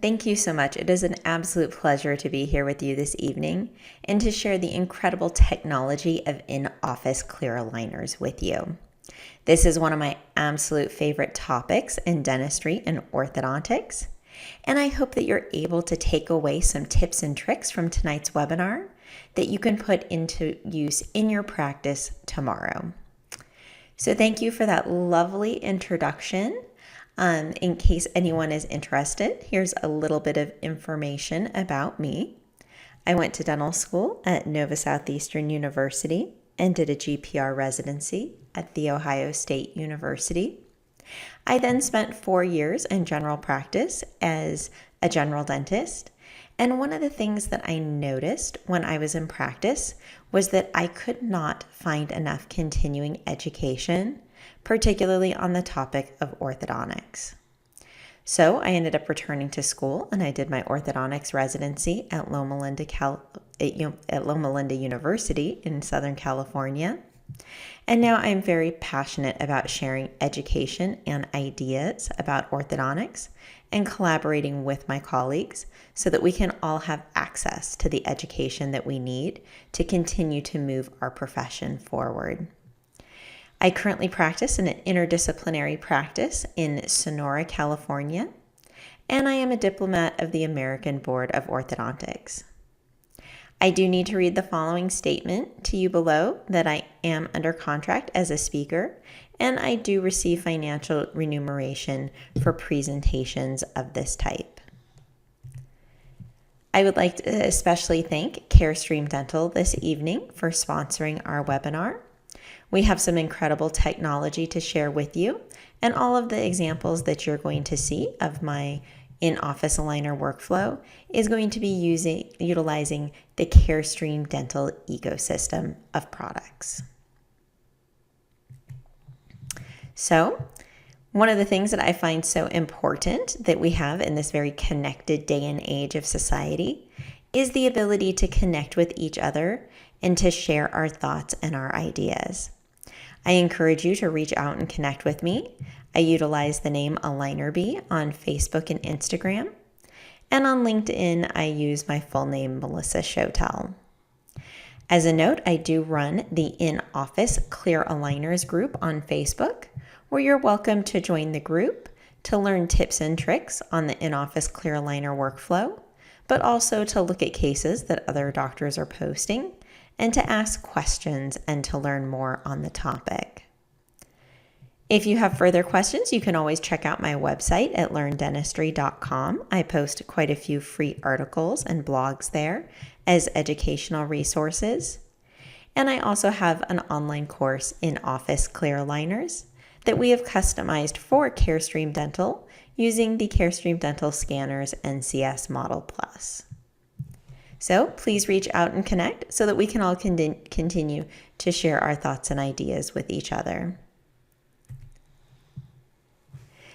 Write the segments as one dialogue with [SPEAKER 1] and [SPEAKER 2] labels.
[SPEAKER 1] Thank you so much. It is an absolute pleasure to be here with you this evening and to share the incredible technology of in-office clear aligners with you. This is one of my absolute favorite topics in dentistry and orthodontics, and I hope that you're able to take away some tips and tricks from tonight's webinar that you can put into use in your practice tomorrow. So thank you for that lovely introduction. In case anyone is interested, here's a little bit of information about me. I went to dental school at Nova Southeastern University and did a GPR residency at The Ohio State University. I then spent 4 years in general practice as a general dentist. And one of the things that I noticed when I was in practice was that I could not find enough continuing education, particularly on the topic of orthodontics. So I ended up returning to school and I did my orthodontics residency at Loma Linda University in Southern California. And now I'm very passionate about sharing education and ideas about orthodontics and collaborating with my colleagues so that we can all have access to the education that we need to continue to move our profession forward. I currently practice in an interdisciplinary practice in Sonora, California, and I am a diplomat of the American Board of Orthodontics. I do need to read the following statement to you below that I am under contract as a speaker, and I do receive financial remuneration for presentations of this type. I would like to especially thank Carestream Dental this evening for sponsoring our webinar. We have some incredible technology to share with you, and all of the examples that you're going to see of my in-office aligner workflow is going to be utilizing the Carestream Dental ecosystem of products. So, one of the things that I find so important that we have in this very connected day and age of society is the ability to connect with each other and to share our thoughts and our ideas. I encourage you to reach out and connect with me. I utilize the name AlignerBee on Facebook and Instagram. And on LinkedIn, I use my full name, Melissa Chotel. As a note, I do run the In-Office Clear Aligners group on Facebook, where you're welcome to join the group to learn tips and tricks on the in-office clear aligner workflow, but also to look at cases that other doctors are posting and to ask questions and to learn more on the topic. If you have further questions, you can always check out my website at learndentistry.com. I post quite a few free articles and blogs there as educational resources. And I also have an online course in office clear aligners that we have customized for Carestream Dental using the Carestream Dental Scanners NCS Model Plus. So please reach out and connect so that we can all continue to share our thoughts and ideas with each other.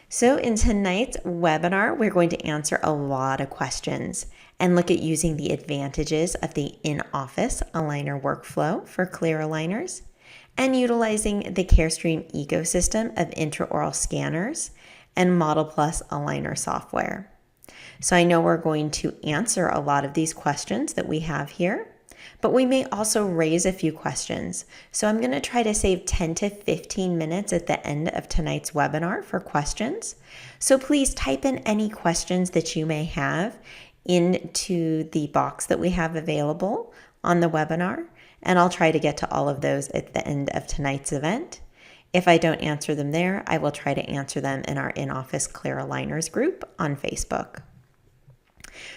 [SPEAKER 1] So in tonight's webinar, we're going to answer a lot of questions and look at using the advantages of the in-office aligner workflow for clear aligners and utilizing the Carestream ecosystem of intraoral scanners and Model Plus aligner software. So I know we're going to answer a lot of these questions that we have here, but we may also raise a few questions. So I'm going to try to save 10 to 15 minutes at the end of tonight's webinar for questions. So please type in any questions that you may have into the box that we have available on the webinar, and I'll try to get to all of those at the end of tonight's event. If I don't answer them there, I will try to answer them in our in-office clear aligners group on Facebook.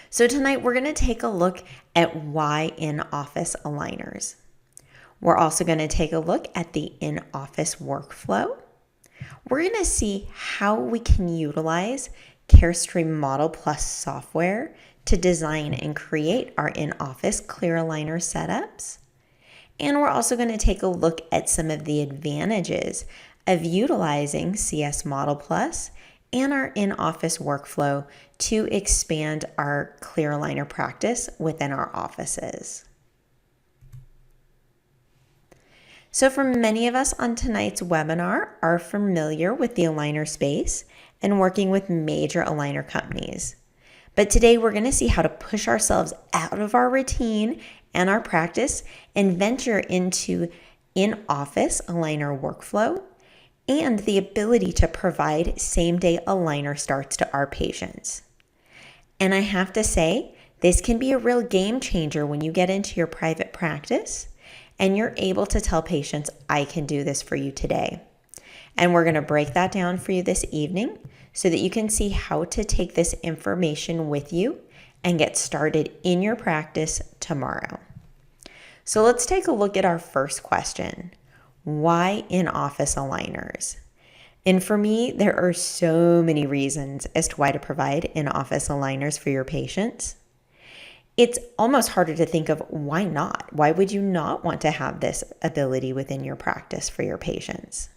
[SPEAKER 1] So tonight we're going to take a look at why in-office aligners. We're also going to take a look at the in-office workflow. We're going to see how we can utilize Carestream Model Plus software to design and create our in-office clear aligner setups. And we're also going to take a look at some of the advantages of utilizing CS Model Plus and our in-office workflow to expand our clear aligner practice within our offices. So for many of us on tonight's webinar are familiar with the aligner space and working with major aligner companies. But today we're going to see how to push ourselves out of our routine and our practice and venture into in-office aligner workflow and the ability to provide same-day aligner starts to our patients. And I have to say, this can be a real game changer when you get into your private practice and you're able to tell patients, I can do this for you today. And we're going to break that down for you this evening so that you can see how to take this information with you and get started in your practice tomorrow. So let's take a look at our first question. Why in-office aligners? And for me, there are so many reasons as to why to provide in-office aligners for your patients. It's almost harder to think of why not? Why would you not want to have this ability within your practice for your patients?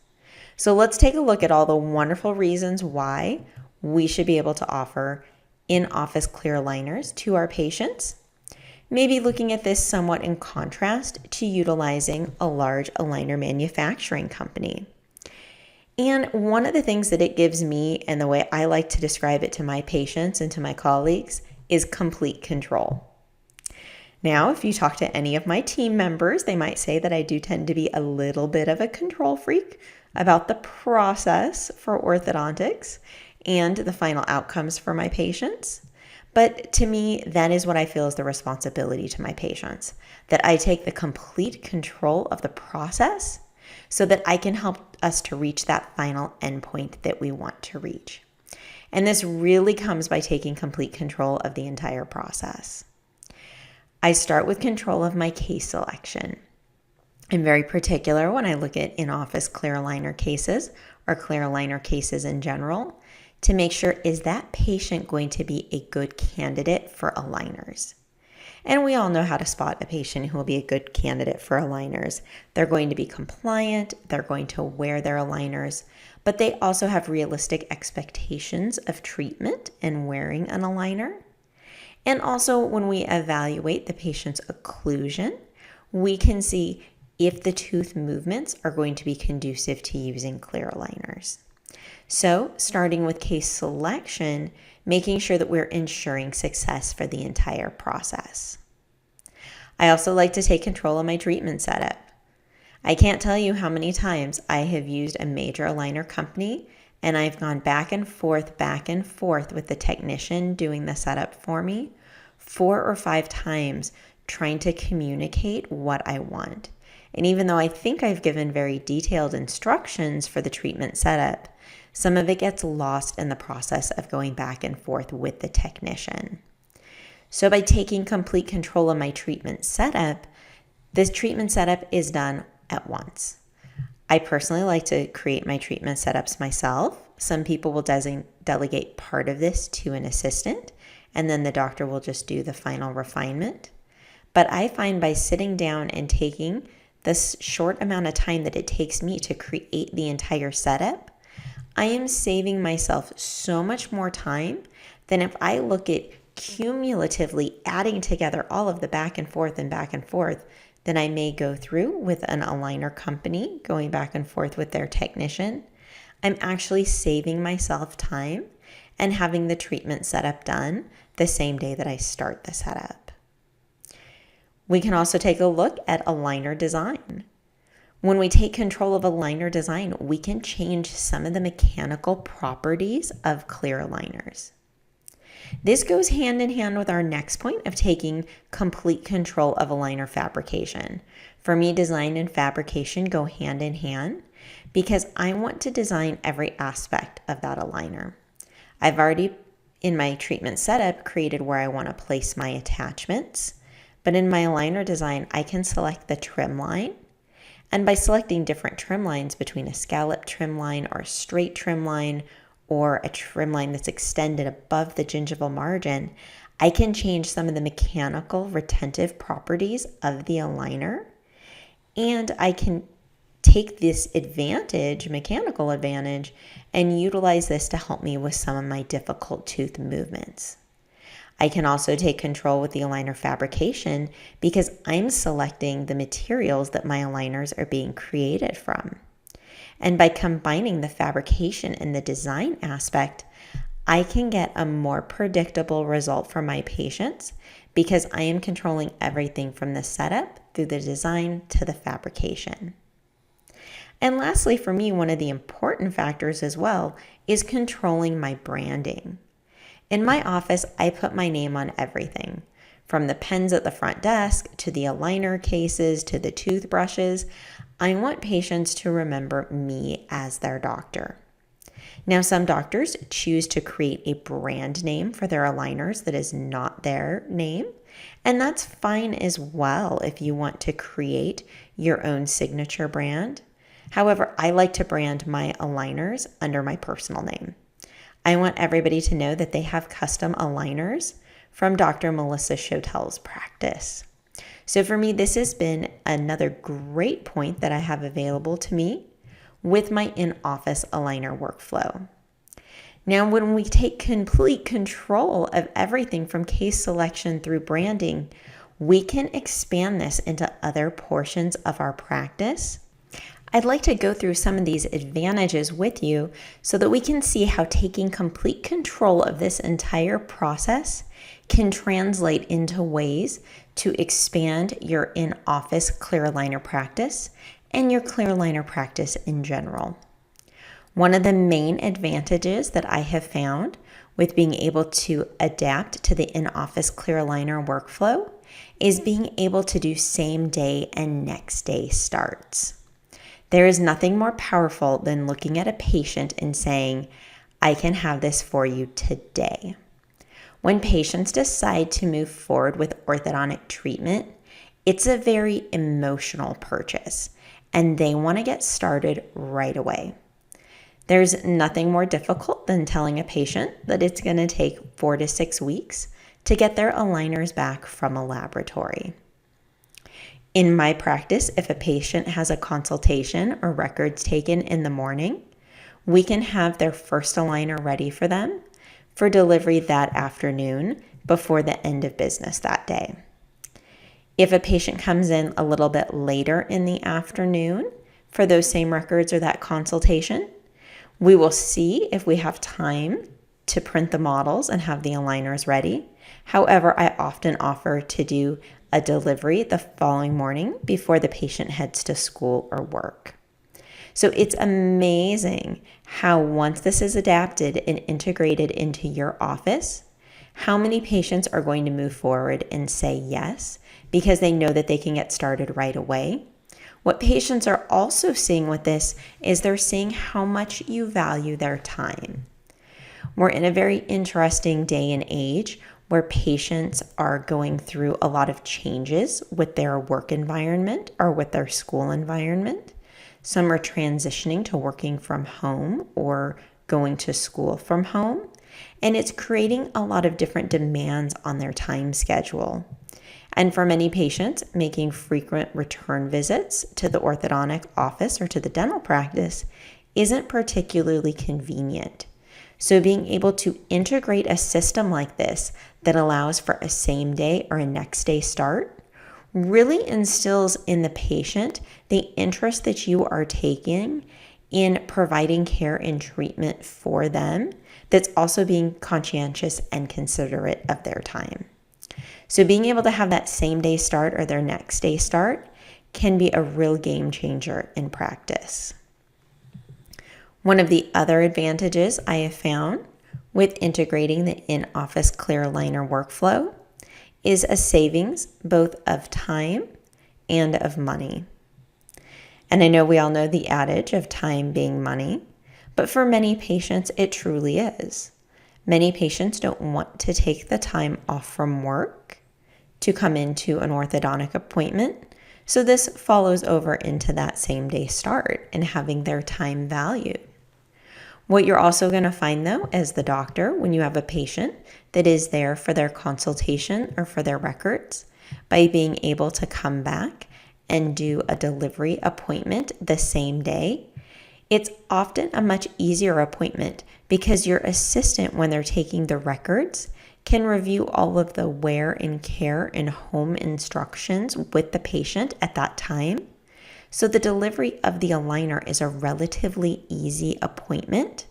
[SPEAKER 1] So let's take a look at all the wonderful reasons why we should be able to offer in-office clear aligners to our patients. Maybe looking at this somewhat in contrast to utilizing a large aligner manufacturing company. And one of the things that it gives me, and the way I like to describe it to my patients and to my colleagues, is complete control. Now, if you talk to any of my team members, they might say that I do tend to be a little bit of a control freak about the process for orthodontics and the final outcomes for my patients. But to me, that is what I feel is the responsibility to my patients, that I take the complete control of the process so that I can help us to reach that final endpoint that we want to reach. And this really comes by taking complete control of the entire process. I start with control of my case selection. I'm very particular when I look at in-office clear aligner cases or clear aligner cases in general to make sure, is that patient going to be a good candidate for aligners? And we all know how to spot a patient who will be a good candidate for aligners. They're going to be compliant, they're going to wear their aligners, but they also have realistic expectations of treatment and wearing an aligner. And also when we evaluate the patient's occlusion, we can see if the tooth movements are going to be conducive to using clear aligners. So starting with case selection, making sure that we're ensuring success for the entire process. I also like to take control of my treatment setup. I can't tell you how many times I have used a major aligner company and I've gone back and forth with the technician doing the setup for me 4 or 5 times trying to communicate what I want. And even though I think I've given very detailed instructions for the treatment setup, some of it gets lost in the process of going back and forth with the technician. So by taking complete control of my treatment setup, this treatment setup is done at once. I personally like to create my treatment setups myself. Some people will delegate part of this to an assistant, and then the doctor will just do the final refinement. But I find by sitting down and taking this short amount of time that it takes me to create the entire setup, I am saving myself so much more time than if I look at cumulatively adding together all of the back and forth then I may go through with an aligner company, going back and forth with their technician. I'm actually saving myself time and having the treatment setup done the same day that I start the setup. We can also take a look at aligner design. When we take control of aligner design, we can change some of the mechanical properties of clear aligners. This goes hand in hand with our next point of taking complete control of aligner fabrication. For me, design and fabrication go hand in hand because I want to design every aspect of that aligner. I've already, in my treatment setup, created where I want to place my attachments, but in my aligner design, I can select the trim line. And by selecting different trim lines between a scallop trim line or a straight trim line or a trim line that's extended above the gingival margin, I can change some of the mechanical retentive properties of the aligner. And I can take this mechanical advantage, and utilize this to help me with some of my difficult tooth movements. I can also take control with the aligner fabrication because I'm selecting the materials that my aligners are being created from. And by combining the fabrication and the design aspect, I can get a more predictable result for my patients because I am controlling everything from the setup through the design to the fabrication. And lastly, for me, one of the important factors as well is controlling my branding. In my office, I put my name on everything, from the pens at the front desk to the aligner cases to the toothbrushes. I want patients to remember me as their doctor. Now, some doctors choose to create a brand name for their aligners that is not their name, and that's fine as well if you want to create your own signature brand. However, I like to brand my aligners under my personal name. I want everybody to know that they have custom aligners from Dr. Melissa Chotel's practice. So for me, this has been another great point that I have available to me with my in-office aligner workflow. Now, when we take complete control of everything from case selection through branding, we can expand this into other portions of our practice. I'd like to go through some of these advantages with you so that we can see how taking complete control of this entire process can translate into ways to expand your in-office clear aligner practice and your clear aligner practice in general. One of the main advantages that I have found with being able to adapt to the in-office clear aligner workflow is being able to do same day and next day starts. There is nothing more powerful than looking at a patient and saying, I can have this for you today. When patients decide to move forward with orthodontic treatment, it's a very emotional purchase, and they want to get started right away. There's nothing more difficult than telling a patient that it's going to take 4 to 6 weeks to get their aligners back from a laboratory. In my practice, if a patient has a consultation or records taken in the morning, we can have their first aligner ready for them for delivery that afternoon before the end of business that day. If a patient comes in a little bit later in the afternoon for those same records or that consultation, we will see if we have time to print the models and have the aligners ready. However, I often offer to do a delivery the following morning before the patient heads to school or work. So it's amazing how once this is adapted and integrated into your office, how many patients are going to move forward and say yes because they know that they can get started right away. What patients are also seeing with this is they're seeing how much you value their time. We're in a very interesting day and age where patients are going through a lot of changes with their work environment or with their school environment. Some are transitioning to working from home or going to school from home, and it's creating a lot of different demands on their time schedule. And for many patients, making frequent return visits to the orthodontic office or to the dental practice isn't particularly convenient. So being able to integrate a system like this that allows for a same day or a next day start really instills in the patient the interest that you are taking in providing care and treatment for them that's also being conscientious and considerate of their time. So being able to have that same day start or their next day start can be a real game changer in practice. One of the other advantages I have found with integrating the in-office clear aligner workflow is a savings both of time and of money. And I know we all know the adage of time being money, but for many patients, it truly is. Many patients don't want to take the time off from work to come into an orthodontic appointment. So this follows over into that same day start and having their time valued. What you're also going to find though, as the doctor, when you have a patient that is there for their consultation or for their records, by being able to come back and do a delivery appointment the same day, it's often a much easier appointment because your assistant, when they're taking the records, can review all of the wear and care and home instructions with the patient at that time. So the delivery of the aligner is a relatively easy appointment.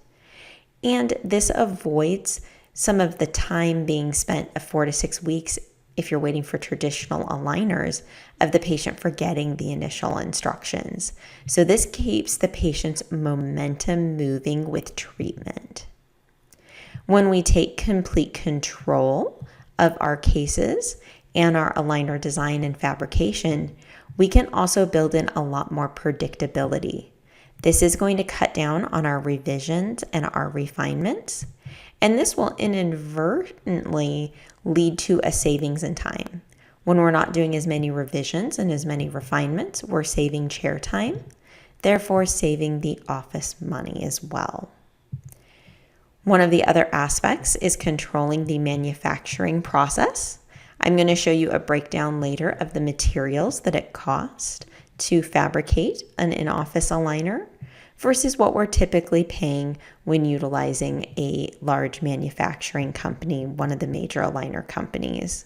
[SPEAKER 1] And this avoids some of the time being spent of 4 to 6 weeks if you're waiting for traditional aligners of the patient forgetting the initial instructions. So this keeps the patient's momentum moving with treatment. When we take complete control of our cases and our aligner design and fabrication, we can also build in a lot more predictability. This is going to cut down on our revisions and our refinements, and this will inadvertently lead to a savings in time. When we're not doing as many revisions and as many refinements, we're saving chair time, therefore saving the office money as well. One of the other aspects is controlling the manufacturing process. I'm going to show you a breakdown later of the materials that it costs to fabricate an in-office aligner versus what we're typically paying when utilizing a large manufacturing company, one of the major aligner companies.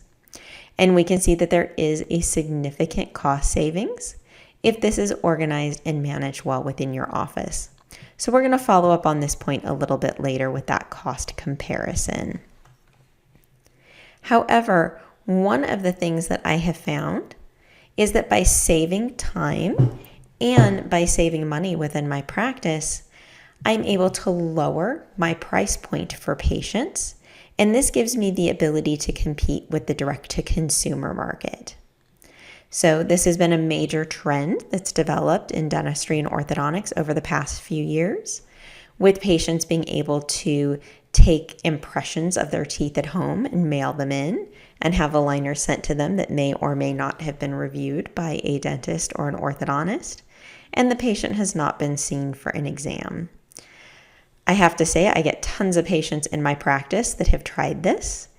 [SPEAKER 1] And we can see that there is a significant cost savings if this is organized and managed well within your office. So we're going to follow up on this point a little bit later with that cost comparison. However, one of the things that I have found is that by saving time and by saving money within my practice, I'm able to lower my price point for patients, and this gives me the ability to compete with the direct-to-consumer market. So this has been a major trend that's developed in dentistry and orthodontics over the past few years, with patients being able to take impressions of their teeth at home and mail them in and have aligners sent to them that may or may not have been reviewed by a dentist or an orthodontist, and the patient has not been seen for an exam. I have to say, I get tons of patients in my practice that have tried this,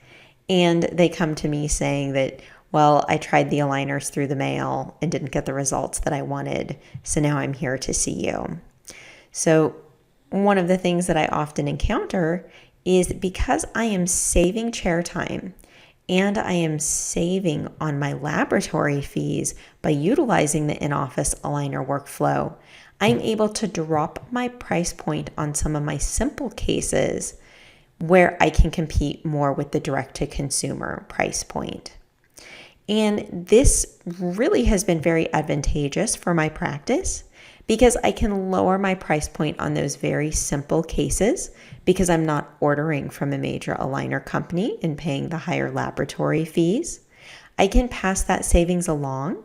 [SPEAKER 1] and they come to me saying that, well, I tried the aligners through the mail and didn't get the results that I wanted, so now I'm here to see you. So one of the things that I often encounter is because I am saving chair time and I am saving on my laboratory fees by utilizing the in-office aligner workflow, I'm able to drop my price point on some of my simple cases where I can compete more with the direct-to-consumer price point. And this really has been very advantageous for my practice because I can lower my price point on those very simple cases because I'm not ordering from a major aligner company and paying the higher laboratory fees. I can pass that savings along,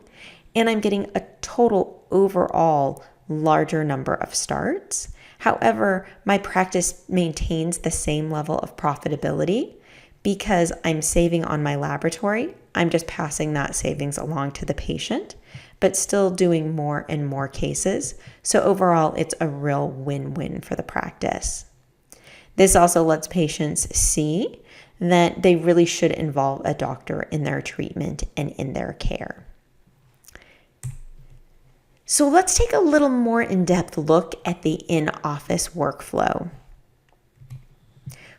[SPEAKER 1] and I'm getting a total overall larger number of starts. However, my practice maintains the same level of profitability because I'm saving on my laboratory. I'm just passing that savings along to the patient, but still doing more and more cases. So overall, it's a real win-win for the practice. This also lets patients see that they really should involve a doctor in their treatment and in their care. So let's take a little more in-depth look at the in-office workflow.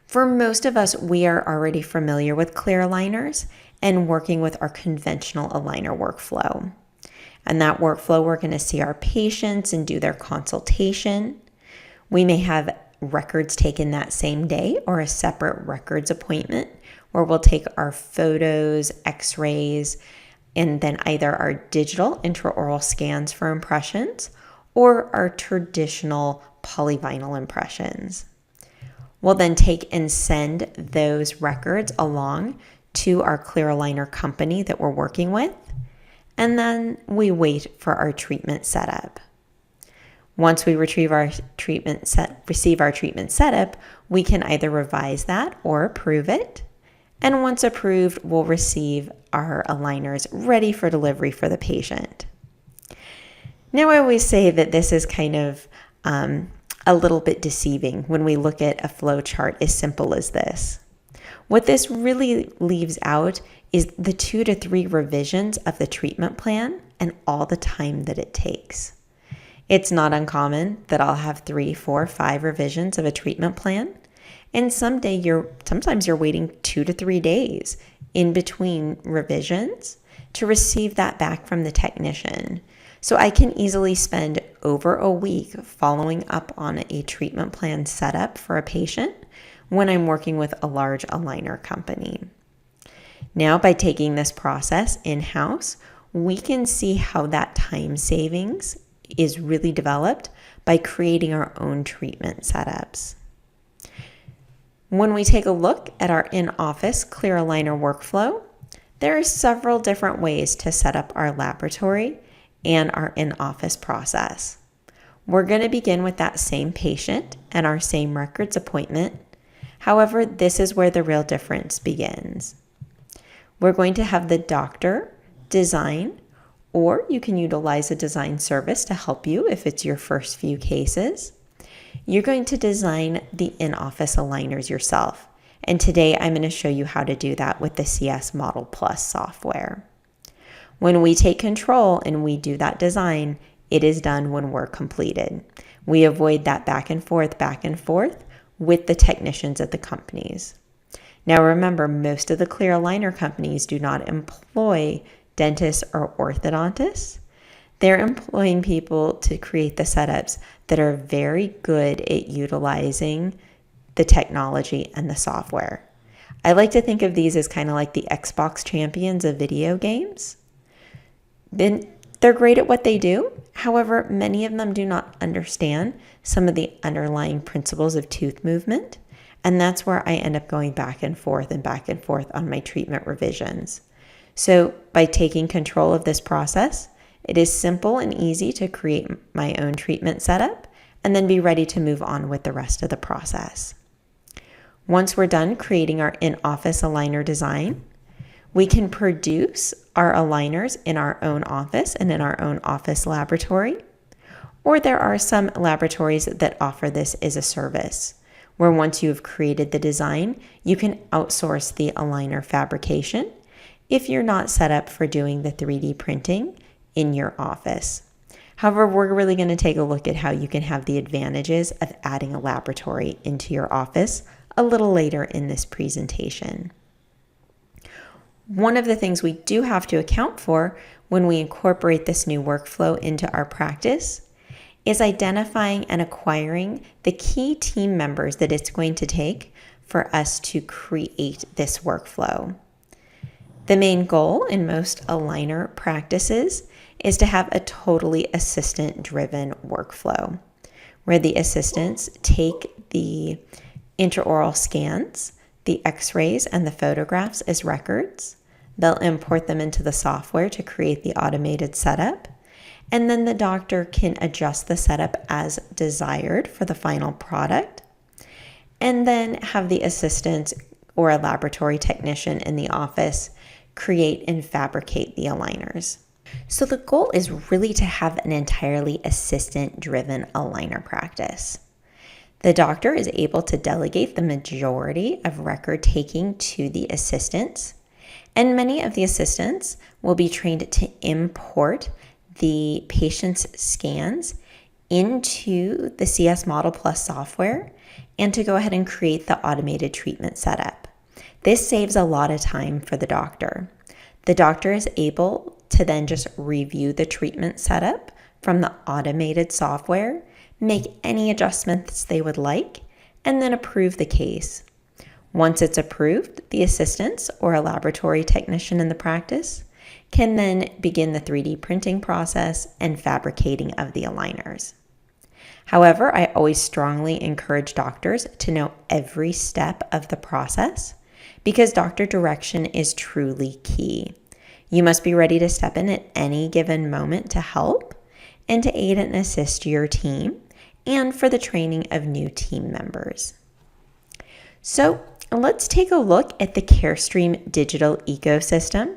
[SPEAKER 1] For most of us, we are already familiar with clear aligners and working with our conventional aligner workflow. And that workflow, we're going to see our patients and do their consultation. We may have records taken that same day or a separate records appointment where we'll take our photos, x-rays, and then either our digital intraoral scans for impressions or our traditional polyvinyl impressions. We'll then take and send those records along to our clear aligner company that we're working with, and then we wait for our treatment setup. Once we receive our treatment setup, we can either revise that or approve it. And once approved, we'll receive our aligners ready for delivery for the patient. Now, I always say that this is kind of a little bit deceiving when we look at a flow chart as simple as this. What this really leaves out is the 2 to 3 revisions of the treatment plan and all the time that it takes. It's not uncommon that I'll have 3, 4, 5 revisions of a treatment plan, and sometimes you're waiting 2 to 3 days in between revisions to receive that back from the technician. So I can easily spend over a week following up on a treatment plan setup for a patient when I'm working with a large aligner company. Now, by taking this process in-house, we can see how that time savings is really developed by creating our own treatment setups. When we take a look at our in-office clear aligner workflow, there are several different ways to set up our laboratory and our in-office process. We're going to begin with that same patient and our same records appointment. However, this is where the real difference begins. We're going to have the doctor design, or you can utilize a design service to help you if it's your first few cases. You're going to design the in-office aligners yourself. And today I'm going to show you how to do that with the CS Model Plus software. When we take control and we do that design, it is done when we're completed. We avoid that back and forth with the technicians at the companies. Now remember, most of the clear aligner companies do not employ dentists or orthodontists. They're employing people to create the setups that are very good at utilizing the technology and the software. I like to think of these as kind of like the Xbox champions of video games. Then they're great at what they do. However, many of them do not understand some of the underlying principles of tooth movement. And that's where I end up going back and forth on my treatment revisions. So by taking control of this process, it is simple and easy to create my own treatment setup and then be ready to move on with the rest of the process. Once we're done creating our in-office aligner design, we can produce our aligners in our own office and in our own office laboratory, or there are some laboratories that offer this as a service, where once you have created the design, you can outsource the aligner fabrication if you're not set up for doing the 3D printing in your office. However, we're really going to take a look at how you can have the advantages of adding a laboratory into your office a little later in this presentation. One of the things we do have to account for when we incorporate this new workflow into our practice is identifying and acquiring the key team members that it's going to take for us to create this workflow. The main goal in most aligner practices is to have a totally assistant-driven workflow, where the assistants take the intraoral scans, the x-rays, and the photographs as records. They'll import them into the software to create the automated setup, and then the doctor can adjust the setup as desired for the final product, and then have the assistant or a laboratory technician in the office create and fabricate the aligners. So the goal is really to have an entirely assistant-driven aligner practice. The doctor is able to delegate the majority of record taking to the assistants, and many of the assistants will be trained to import the patient's scans into the CS Model Plus software and to go ahead and create the automated treatment setup. This saves a lot of time for the doctor. The doctor is able to then just review the treatment setup from the automated software, make any adjustments they would like, and then approve the case. Once it's approved, the assistants or a laboratory technician in the practice can then begin the 3D printing process and fabricating of the aligners. However, I always strongly encourage doctors to know every step of the process because doctor direction is truly key. You must be ready to step in at any given moment to help and to aid and assist your team and for the training of new team members. So let's take a look at the Carestream digital ecosystem,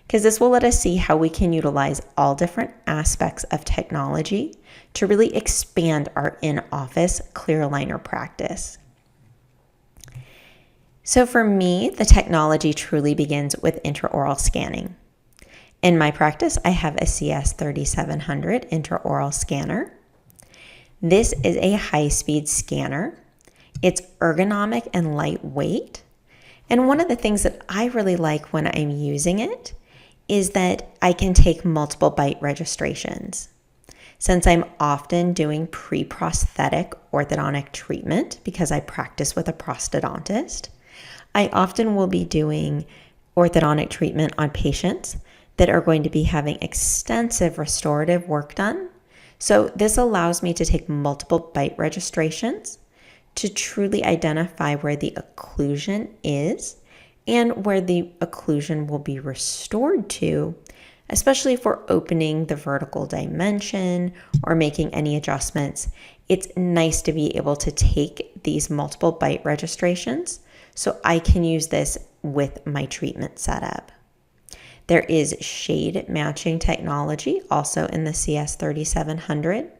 [SPEAKER 1] because this will let us see how we can utilize all different aspects of technology to really expand our in-office clear aligner practice. So for me, the technology truly begins with intraoral scanning. In my practice, I have a CS3700 intraoral scanner. This is a high-speed scanner. It's ergonomic and lightweight. And one of the things that I really like when I'm using it is that I can take multiple bite registrations. Since I'm often doing pre-prosthetic orthodontic treatment because I practice with a prosthodontist, I often will be doing orthodontic treatment on patients that are going to be having extensive restorative work done. So this allows me to take multiple bite registrations to truly identify where the occlusion is and where the occlusion will be restored to, especially if we're opening the vertical dimension or making any adjustments. It's nice to be able to take these multiple bite registrations so I can use this with my treatment setup. There is shade matching technology also in the CS3700.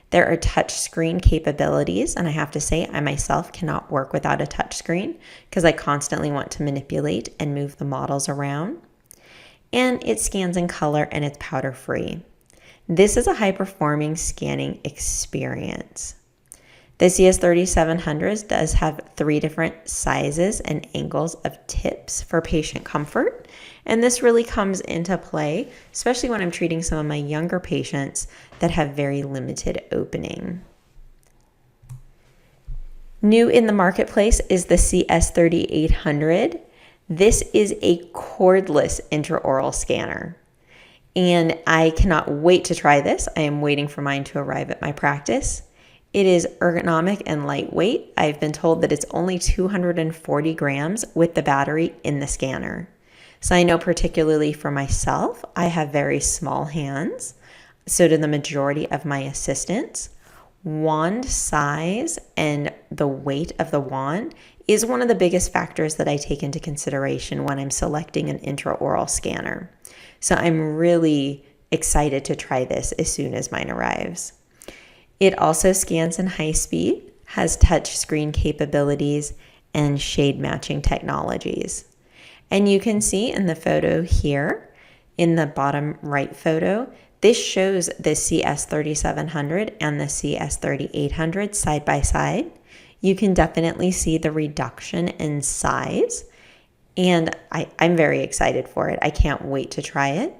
[SPEAKER 1] There are touch screen capabilities, and I have to say I myself cannot work without a touch screen because I constantly want to manipulate and move the models around. And it scans in color and it's powder free. This is a high performing scanning experience. The CS3700 does have 3 different sizes and angles of tips for patient comfort. And this really comes into play, especially when I'm treating some of my younger patients that have very limited opening. New in the marketplace is the CS3800. This is a cordless intraoral scanner. And I cannot wait to try this. I am waiting for mine to arrive at my practice. It is ergonomic and lightweight. I've been told that it's only 240 grams with the battery in the scanner. So I know particularly for myself, I have very small hands. So do the majority of my assistants. Wand size and the weight of the wand is one of the biggest factors that I take into consideration when I'm selecting an intraoral scanner. So I'm really excited to try this as soon as mine arrives. It also scans in high speed, has touch screen capabilities, and shade matching technologies. And you can see in the photo here, in the bottom right photo, this shows the CS3700 and the CS3800 side by side. You can definitely see the reduction in size, and I'm very excited for it. I can't wait to try it.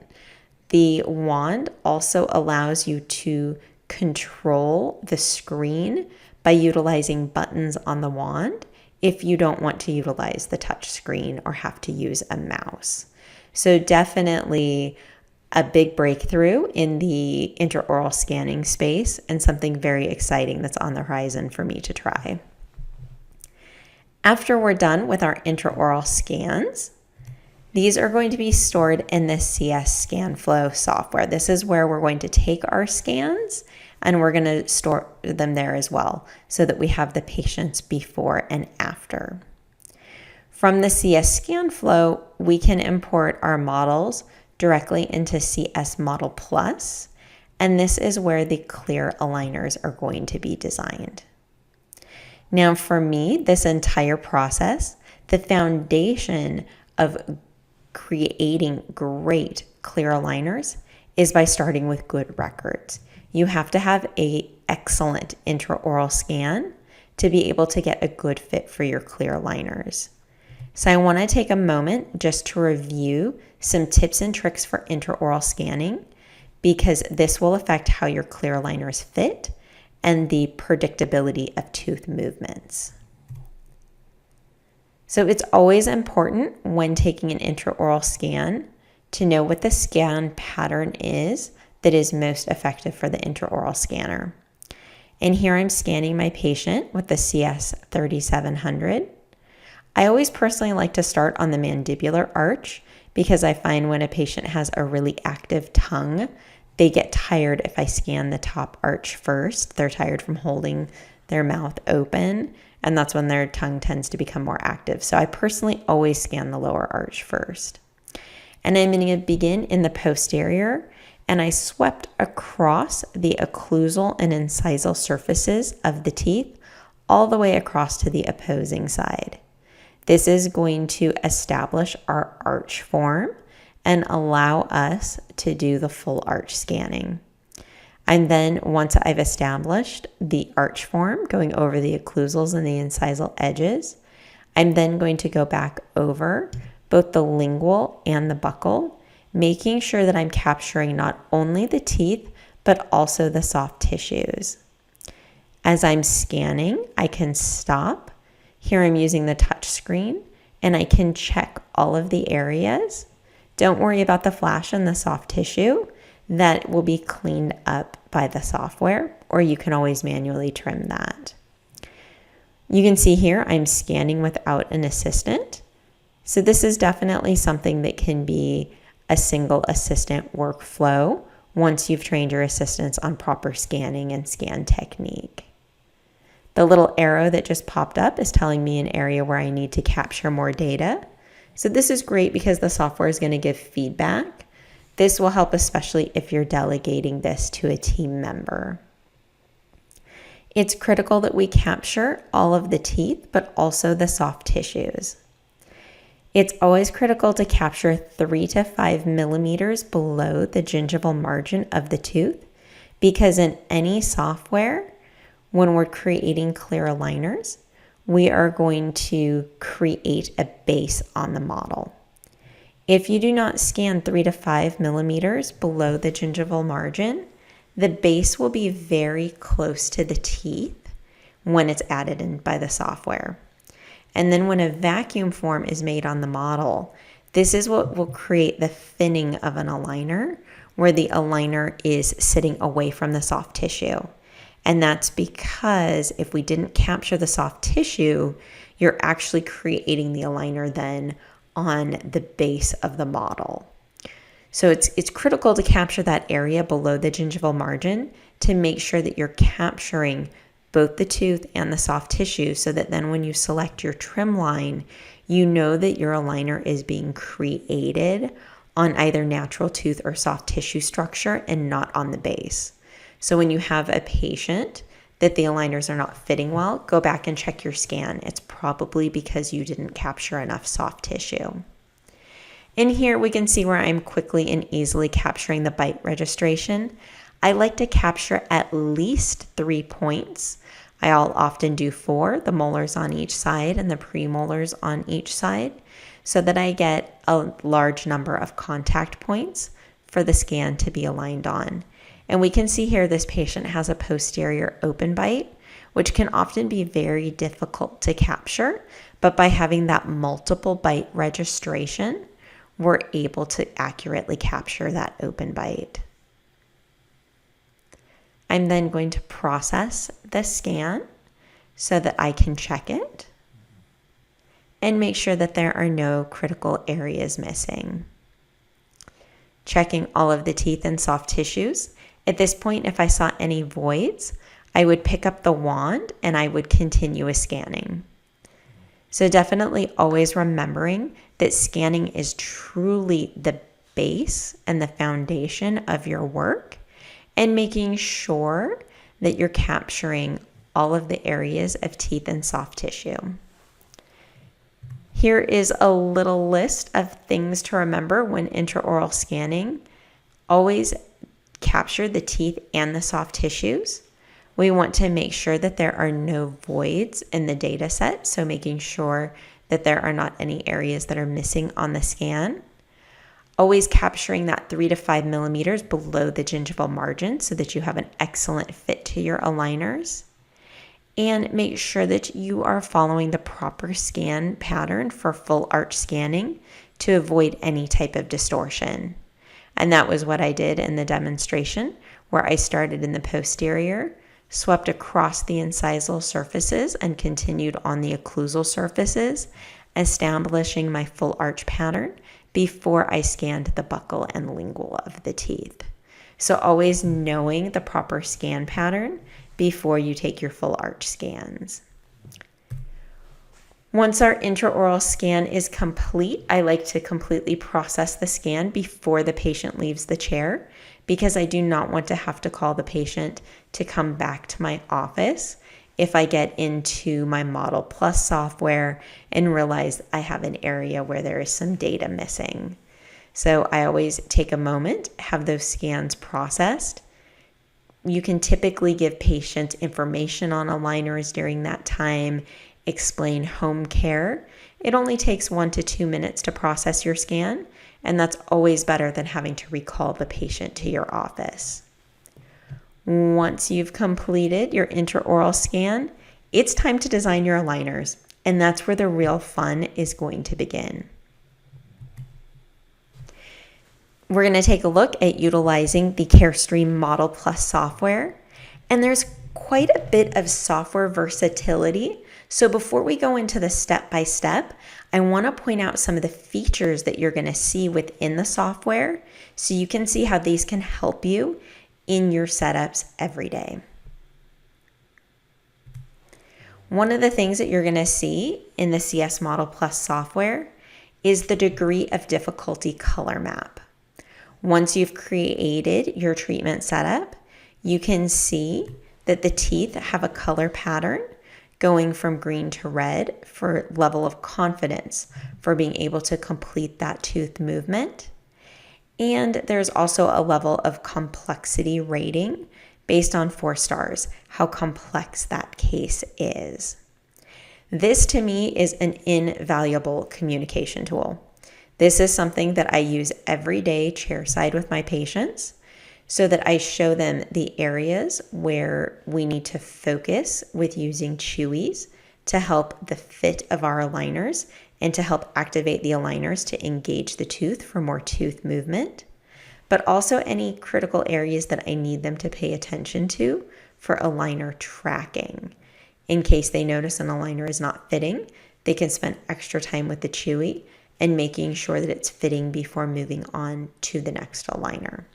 [SPEAKER 1] The wand also allows you to control the screen by utilizing buttons on the wand if you don't want to utilize the touch screen or have to use a mouse. So definitely a big breakthrough in the intraoral scanning space and something very exciting that's on the horizon for me to try. After we're done with our intraoral scans, these are going to be stored in the CS ScanFlow software. This is where we're going to take our scans and we're going to store them there as well so that we have the patients before and after. From the CS ScanFlow, we can import our models directly into CS Model Plus, and this is where the clear aligners are going to be designed. Now for me, this entire process, the foundation of creating great clear aligners is by starting with good records. You have to have an excellent intraoral scan to be able to get a good fit for your clear aligners. So I want to take a moment just to review some tips and tricks for intraoral scanning, because this will affect how your clear aligners fit and the predictability of tooth movements. So it's always important when taking an intraoral scan to know what the scan pattern is that is most effective for the intraoral scanner. And here I'm scanning my patient with the CS3700. I always personally like to start on the mandibular arch because I find when a patient has a really active tongue, they get tired if I scan the top arch first. They're tired from holding their mouth open, and that's when their tongue tends to become more active. So I personally always scan the lower arch first. And I'm going to begin in the posterior, and I swept across the occlusal and incisal surfaces of the teeth all the way across to the opposing side. This is going to establish our arch form and allow us to do the full arch scanning. And then once I've established the arch form, going over the occlusals and the incisal edges, I'm then going to go back over both the lingual and the buccal making sure that I'm capturing not only the teeth, but also the soft tissues. As I'm scanning, I can stop. Here I'm using the touch screen, and I can check all of the areas. Don't worry about the flash and the soft tissue. That will be cleaned up by the software, or you can always manually trim that. You can see here I'm scanning without an assistant. So this is definitely something that can be a single assistant workflow once you've trained your assistants on proper scanning and scan technique. The little arrow that just popped up is telling me an area where I need to capture more data. So this is great because the software is going to give feedback. This will help especially if you're delegating this to a team member. It's critical that we capture all of the teeth, but also the soft tissues. It's always critical to capture 3 to 5 millimeters below the gingival margin of the tooth, because in any software, when we're creating clear aligners, we are going to create a base on the model. If you do not scan 3 to 5 millimeters below the gingival margin, the base will be very close to the teeth when it's added in by the software. And then when a vacuum form is made on the model, this is what will create the thinning of an aligner, where the aligner is sitting away from the soft tissue. And that's because if we didn't capture the soft tissue, you're actually creating the aligner then on the base of the model. So it's critical to capture that area below the gingival margin to make sure that you're capturing both the tooth and the soft tissue, so that then when you select your trim line, you know that your aligner is being created on either natural tooth or soft tissue structure and not on the base. So when you have a patient that the aligners are not fitting well, go back and check your scan. It's probably because you didn't capture enough soft tissue. In here, we can see where I'm quickly and easily capturing the bite registration. I like to capture at least 3 points. I'll often do 4, the molars on each side and the premolars on each side, so that I get a large number of contact points for the scan to be aligned on. And we can see here this patient has a posterior open bite, which can often be very difficult to capture, but by having that multiple bite registration, we're able to accurately capture that open bite. I'm then going to process the scan so that I can check it and make sure that there are no critical areas missing. Checking all of the teeth and soft tissues. At this point, if I saw any voids, I would pick up the wand and I would continue a scanning. So definitely always remembering that scanning is truly the base and the foundation of your work, and making sure that you're capturing all of the areas of teeth and soft tissue. Here is a little list of things to remember when intraoral scanning. Always capture the teeth and the soft tissues. We want to make sure that there are no voids in the data set, so making sure that there are not any areas that are missing on the scan. Always capturing that 3 to 5 millimeters below the gingival margin so that you have an excellent fit to your aligners. And make sure that you are following the proper scan pattern for full arch scanning to avoid any type of distortion. And that was what I did in the demonstration, where I started in the posterior, swept across the incisal surfaces and continued on the occlusal surfaces, establishing my full arch pattern before I scanned the buccal and lingual of the teeth. So always knowing the proper scan pattern before you take your full arch scans. Once our intraoral scan is complete, I like to completely process the scan before the patient leaves the chair, because I do not want to have to call the patient to come back to my office if I get into my Model Plus software and realize I have an area where there is some data missing. So I always take a moment, have those scans processed. You can typically give patients information on aligners during that time explain home care. It only takes 1 to 2 minutes to process your scan, and that's always better than having to recall the patient to your office. Once you've completed your intraoral scan, it's time to design your aligners, and that's where the real fun is going to begin. We're going to take a look at utilizing the Carestream Model Plus software, and there's quite a bit of software versatility. So before we go into the step-by-step, I want to point out some of the features that you're going to see within the software so you can see how these can help you in your setups every day. One of the things that you're going to see in the CS Model Plus software is the degree of difficulty color map. Once you've created your treatment setup, you can see that the teeth have a color pattern going from green to red for level of confidence for being able to complete that tooth movement. And there's also a level of complexity rating based on 4 stars, how complex that case is. This to me is an invaluable communication tool. This is something that I use every day chairside with my patients so that I show them the areas where we need to focus with using chewies to help the fit of our aligners and to help activate the aligners to engage the tooth for more tooth movement, but also any critical areas that I need them to pay attention to for aligner tracking. In case they notice an aligner is not fitting, they can spend extra time with the chewy and making sure that it's fitting before moving on to the next aligner.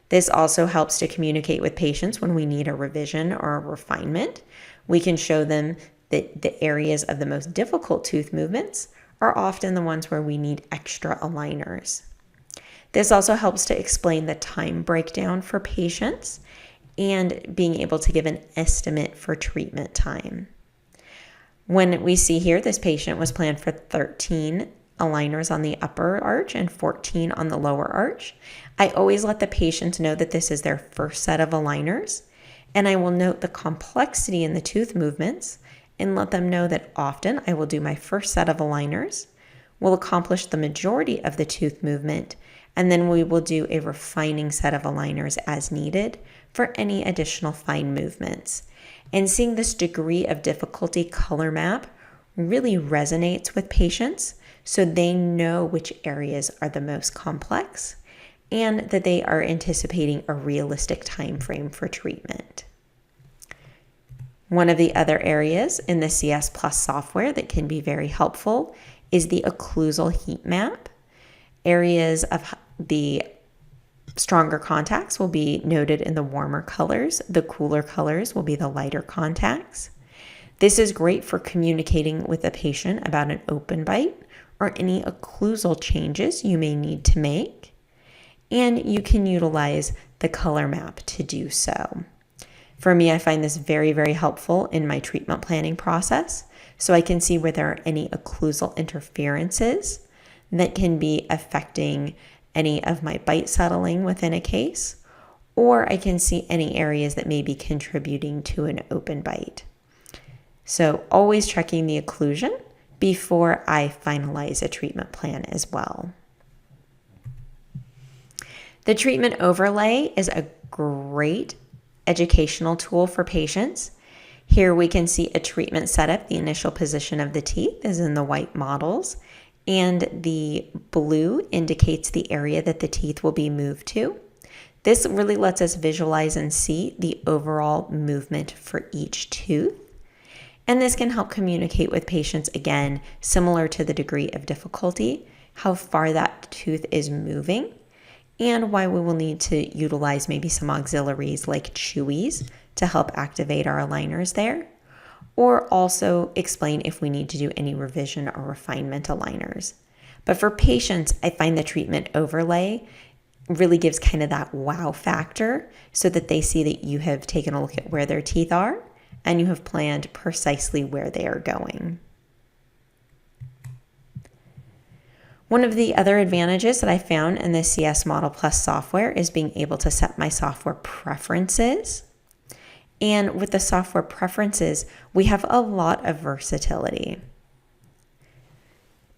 [SPEAKER 1] This also helps to communicate with patients when we need a revision or a refinement. We can show them that the areas of the most difficult tooth movements are often the ones where we need extra aligners. This also helps to explain the time breakdown for patients and being able to give an estimate for treatment time. When we see here, this patient was planned for 13 aligners on the upper arch and 14 on the lower arch. I always let the patient know that this is their first set of aligners, and I will note the complexity in the tooth movements and let them know that often I will do my first set of aligners, will accomplish the majority of the tooth movement, and then we will do a refining set of aligners as needed for any additional fine movements. And seeing this degree of difficulty color map really resonates with patients so they know which areas are the most complex and that they are anticipating a realistic time frame for treatment. One of the other areas in the CS Plus software that can be very helpful is the Occlusion Heat Map. Areas of the stronger contacts will be noted in the warmer colors. The cooler colors will be the lighter contacts. This is great for communicating with a patient about an open bite or any occlusal changes you may need to make. And you can utilize the color map to do so. For me, I find this very, very helpful in my treatment planning process, so I can see where there are any occlusal interferences that can be affecting any of my bite settling within a case, or I can see any areas that may be contributing to an open bite. So always checking the occlusion before I finalize a treatment plan as well. The treatment overlay is a great educational tool for patients. Here we can see a treatment setup. The initial position of the teeth is in the white models, and the blue indicates the area that the teeth will be moved to. This really lets us visualize and see the overall movement for each tooth. And this can help communicate with patients, again, similar to the degree of difficulty, how far that tooth is moving, and why we will need to utilize maybe some auxiliaries like chewies to help activate our aligners there, or also explain if we need to do any revision or refinement aligners. But for patients, I find the treatment overlay really gives kind of that wow factor so that they see that you have taken a look at where their teeth are and you have planned precisely where they are going. One of the other advantages that I found in the CS Model Plus software is being able to set my software preferences. And with the software preferences, we have a lot of versatility.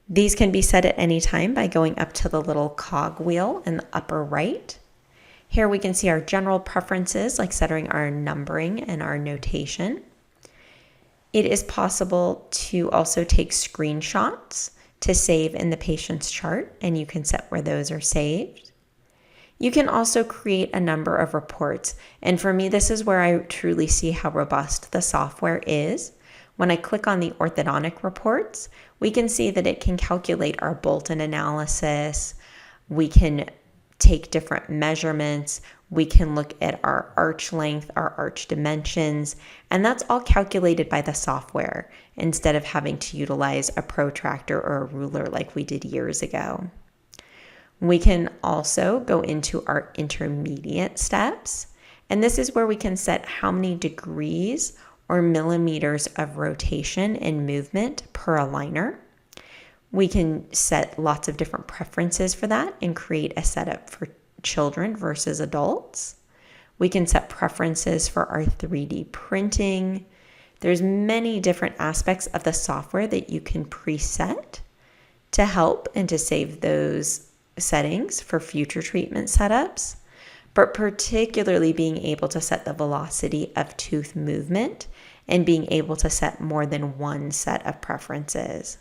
[SPEAKER 1] These can be set at any time by going up to the little cog wheel in the upper right. Here we can see our general preferences, like setting our numbering and our notation. It is possible to also take screenshots to save in the patient's chart, and you can set where those are saved. You can also create a number of reports, and for me, this is where I truly see how robust the software is. When I click on the orthodontic reports, we can see that it can calculate our Bolton analysis. We can take different measurements. We can look at our arch length, our arch dimensions, and that's all calculated by the software instead of having to utilize a protractor or a ruler like we did years ago. We can also go into our intermediate steps, and this is where we can set how many degrees or millimeters of rotation and movement per aligner. We can set lots of different preferences for that and create a setup for children versus adults. We can set preferences for our 3D printing. There's many different aspects of the software that you can preset to help and to save those settings for future treatment setups, but particularly being able to set the velocity of tooth movement and being able to set more than one set of preferences.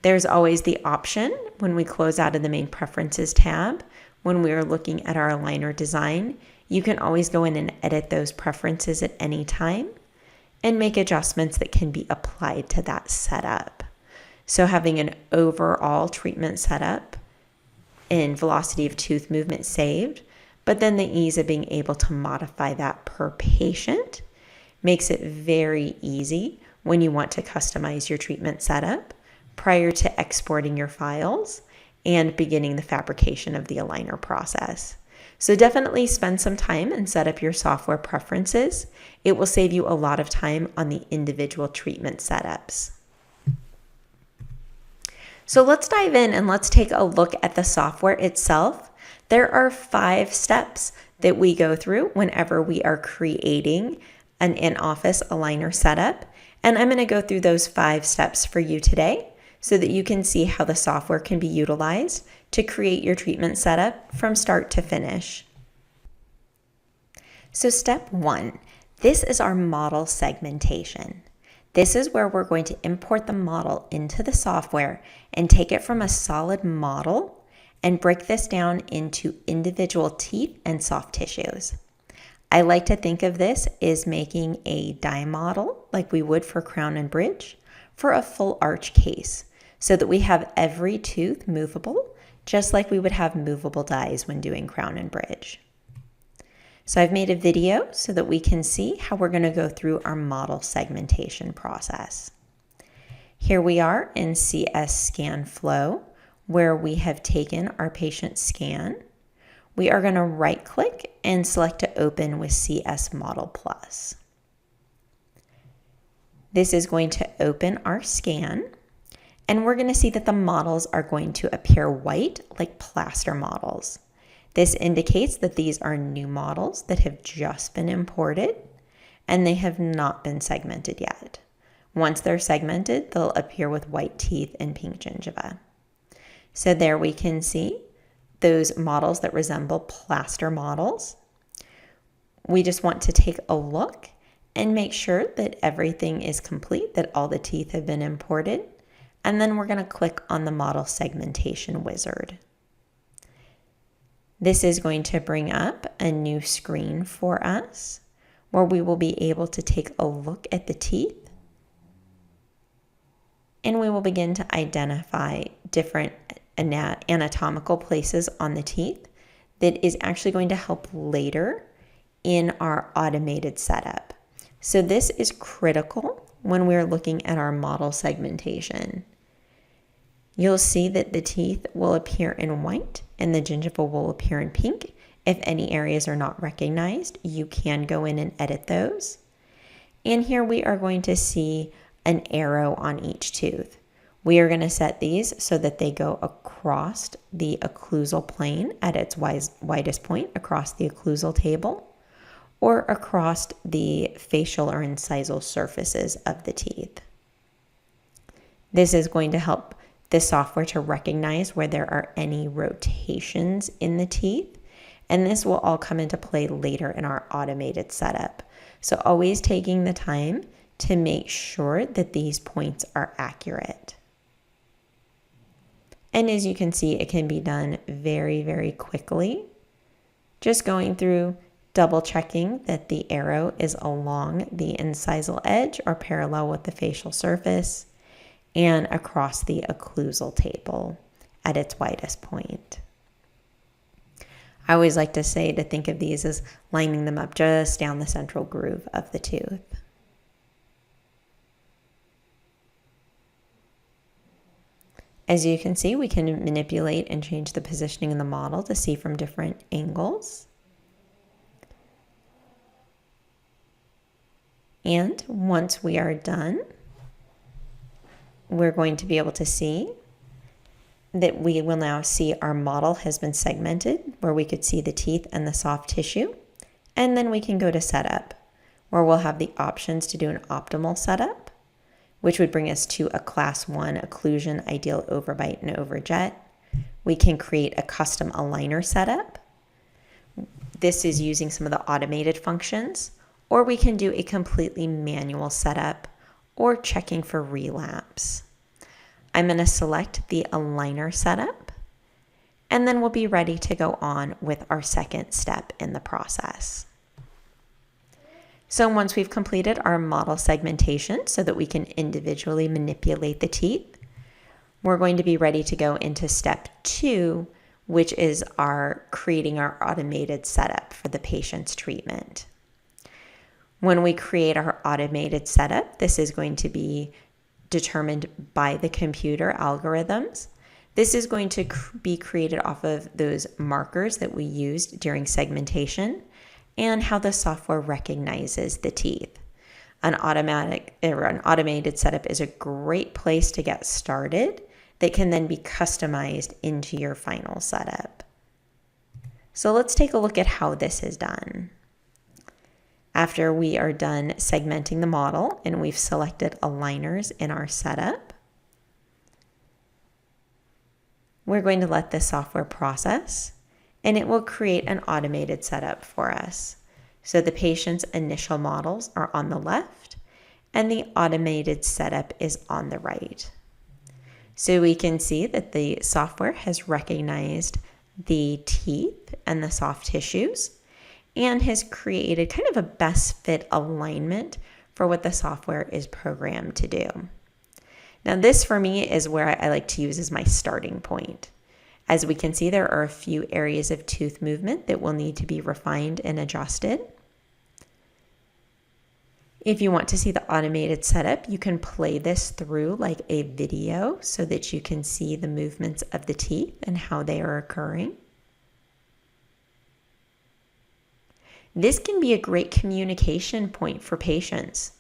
[SPEAKER 1] There's always the option when we close out of the main preferences tab, when we are looking at our aligner design, you can always go in and edit those preferences at any time and make adjustments that can be applied to that setup. So having an overall treatment setup and velocity of tooth movement saved, but then the ease of being able to modify that per patient makes it very easy when you want to customize your treatment setup prior to exporting your files and beginning the fabrication of the aligner process. So definitely spend some time and set up your software preferences. It will save you a lot of time on the individual treatment setups. So let's dive in and let's take a look at the software itself. There are 5 steps that we go through whenever we are creating an in-office aligner setup. And I'm going to go through those 5 steps for you today so that you can see how the software can be utilized to create your treatment setup from start to finish. So step 1, this is our model segmentation. This is where we're going to import the model into the software and take it from a solid model and break this down into individual teeth and soft tissues. I like to think of this as making a die model like we would for crown and bridge for a full arch case so that we have every tooth movable just like we would have movable dies when doing crown and bridge. So I've made a video so that we can see how we're going to go through our model segmentation process. Here we are in CS Scan Flow, where we have taken our patient scan. We are going to right click and select to open with CS Model Plus. This is going to open our scan, and we're going to see that the models are going to appear white like plaster models. This indicates that these are new models that have just been imported and they have not been segmented yet. Once they're segmented, they'll appear with white teeth and pink gingiva. So there we can see those models that resemble plaster models. We just want to take a look and make sure that everything is complete, that all the teeth have been imported. And then we're going to click on the model segmentation wizard. This is going to bring up a new screen for us where we will be able to take a look at the teeth, and we will begin to identify different anatomical places on the teeth that is actually going to help later in our automated setup. So this is critical when we're looking at our model segmentation. You'll see that the teeth will appear in white and the gingiva will appear in pink. If any areas are not recognized, you can go in and edit those. And here we are going to see an arrow on each tooth. We are going to set these so that they go across the occlusal plane at its widest point across the occlusal table, or across the facial or incisal surfaces of the teeth. This is going to help the software to recognize where there are any rotations in the teeth, and this will all come into play later in our automated setup. So always taking the time to make sure that these points are accurate. And as you can see, it can be done very, very quickly. Just going through, double checking that the arrow is along the incisal edge or parallel with the facial surface and across the occlusal table at its widest point. I always like to say to think of these as lining them up just down the central groove of the tooth. As you can see, we can manipulate and change the positioning in the model to see from different angles. And once we are done, we're going to be able to see that we will now see our model has been segmented, where we could see the teeth and the soft tissue. And then we can go to setup, where we'll have the options to do an optimal setup, which would bring us to a class 1 occlusion, ideal overbite and overjet. We can create a custom aligner setup. This is using some of the automated functions, or we can do a completely manual setup or checking for relapse. I'm going to select the aligner setup, and then we'll be ready to go on with our second step in the process. So once we've completed our model segmentation so that we can individually manipulate the teeth, we're going to be ready to go into step 2, which is creating our automated setup for the patient's treatment. When we create our automated setup, this is going to be determined by the computer algorithms. This is going to be created off of those markers that we used during segmentation and how the software recognizes the teeth. An automated setup is a great place to get started that can then be customized into your final setup. So let's take a look at how this is done. After we are done segmenting the model and we've selected aligners in our setup, we're going to let the software process, and it will create an automated setup for us. So the patient's initial models are on the left and the automated setup is on the right. So we can see that the software has recognized the teeth and the soft tissues and has created kind of a best fit alignment for what the software is programmed to do. Now this for me is where I like to use as my starting point. As we can see, there are a few areas of tooth movement that will need to be refined and adjusted. If you want to see the automated setup, you can play this through like a video so that you can see the movements of the teeth and how they are occurring. This can be a great communication point for patients.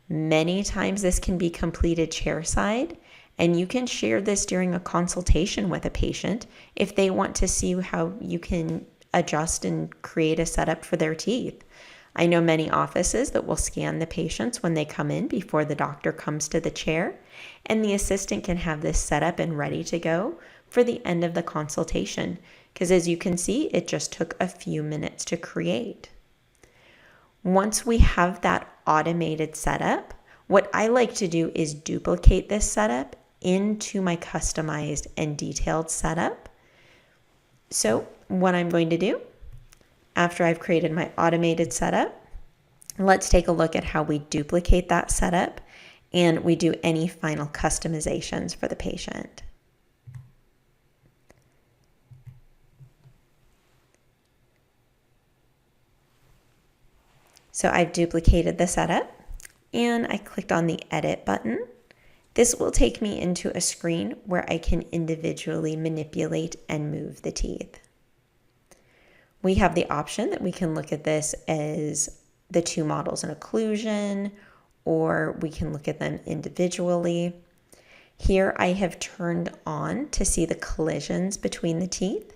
[SPEAKER 1] Many times this can be completed chairside, and you can share this during a consultation with a patient if they want to see how you can adjust and create a setup for their teeth. I know many offices that will scan the patients when they come in before the doctor comes to the chair, and the assistant can have this set up and ready to go for the end of the consultation, because as you can see, it just took a few minutes to create. Once we have that automated setup, what I like to do is duplicate this setup into my customized and detailed setup. So what I'm going to do, after I've created my automated setup, let's take a look at how we duplicate that setup and we do any final customizations for the patient. So I've duplicated the setup and I clicked on the edit button. This will take me into a screen where I can individually manipulate and move the teeth. We have the option that we can look at this as the two models in occlusion, or we can look at them individually. Here I have turned on to see the collisions between the teeth.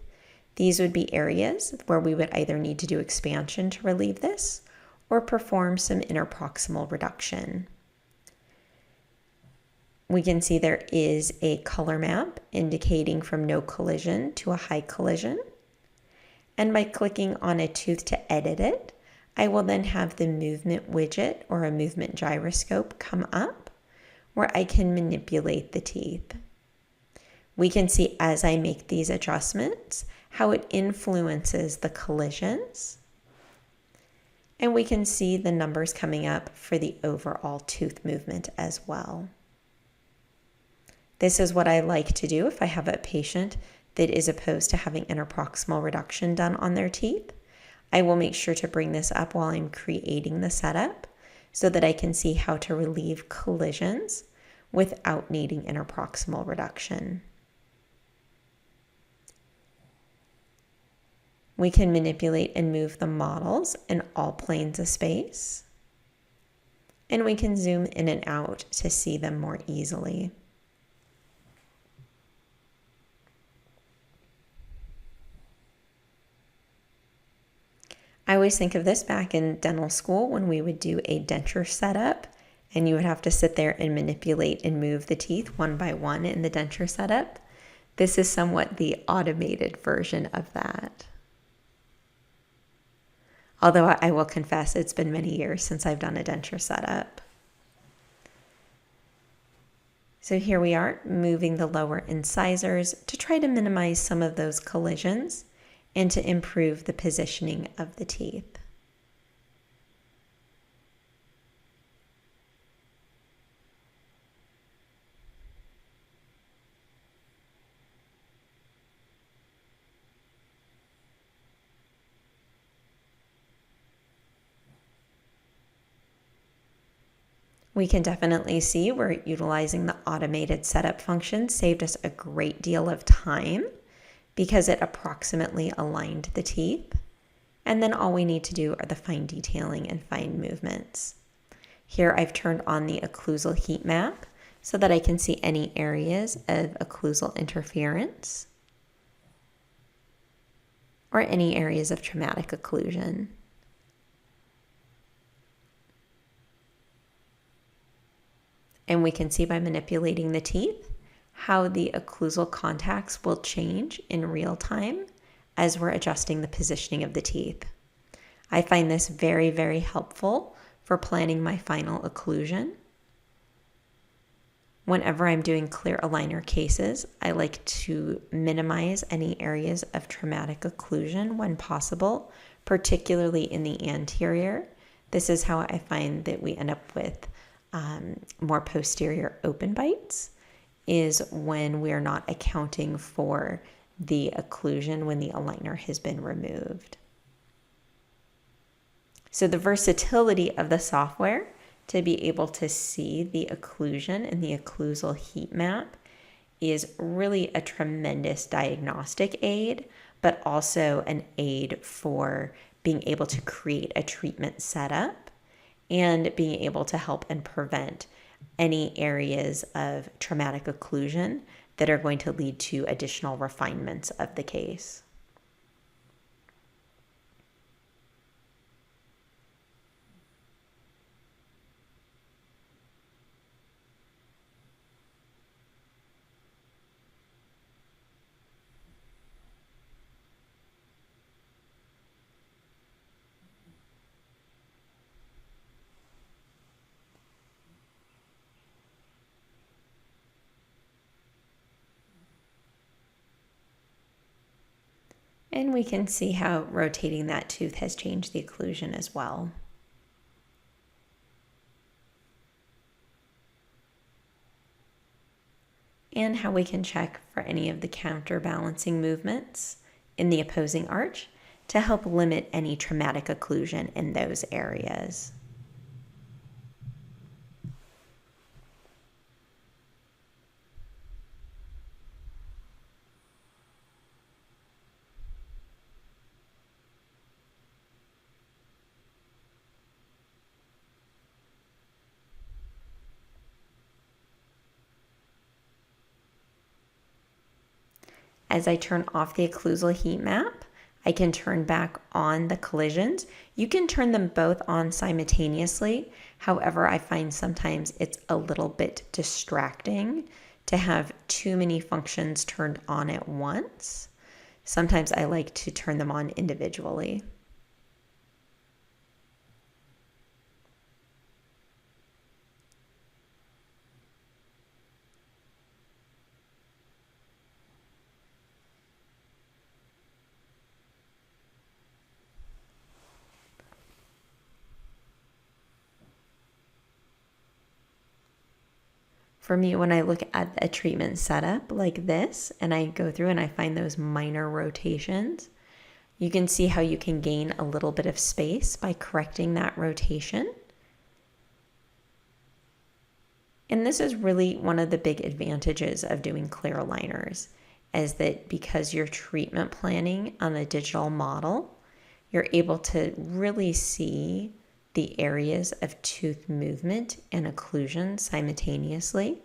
[SPEAKER 1] These would be areas where we would either need to do expansion to relieve this, or perform some interproximal reduction. We can see there is a color map indicating from no collision to a high collision. And by clicking on a tooth to edit it, I will then have the movement widget or a movement gyroscope come up where I can manipulate the teeth. We can see as I make these adjustments how it influences the collisions. And we can see the numbers coming up for the overall tooth movement as well. This is what I like to do if I have a patient that is opposed to having interproximal reduction done on their teeth. I will make sure to bring this up while I'm creating the setup so that I can see how to relieve collisions without needing interproximal reduction. We can manipulate and move the models in all planes of space. And we can zoom in and out to see them more easily. I always think of this back in dental school when we would do a denture setup and you would have to sit there and manipulate and move the teeth one by one in the denture setup. This is somewhat the automated version of that. Although I will confess it's been many years since I've done a denture setup. So here we are moving the lower incisors to try to minimize some of those collisions and to improve the positioning of the teeth. We can definitely see where utilizing the automated setup function saved us a great deal of time because it approximately aligned the teeth. And then all we need to do are the fine detailing and fine movements. Here I've turned on the occlusal heat map so that I can see any areas of occlusal interference or any areas of traumatic occlusion. And we can see by manipulating the teeth how the occlusal contacts will change in real time as we're adjusting the positioning of the teeth. I find this very, very helpful for planning my final occlusion. Whenever I'm doing clear aligner cases, I like to minimize any areas of traumatic occlusion when possible, particularly in the anterior. This is how I find that we end up with more posterior open bites, is when we're not accounting for the occlusion when the aligner has been removed. So the versatility of the software to be able to see the occlusion in the occlusal heat map is really a tremendous diagnostic aid, but also an aid for being able to create a treatment setup and being able to help and prevent any areas of traumatic occlusion that are going to lead to additional refinements of the case. And we can see how rotating that tooth has changed the occlusion as well. And how we can check for any of the counterbalancing movements in the opposing arch to help limit any traumatic occlusion in those areas. As I turn off the occlusal heat map, I can turn back on the collisions. You can turn them both on simultaneously. However, I find sometimes it's a little bit distracting to have too many functions turned on at once. Sometimes I like to turn them on individually. For me, when I look at a treatment setup like this and I go through and I find those minor rotations, you can see how you can gain a little bit of space by correcting that rotation. And this is really one of the big advantages of doing clear aligners, is that because you're treatment planning on a digital model, you're able to really see the areas of tooth movement and occlusion simultaneously,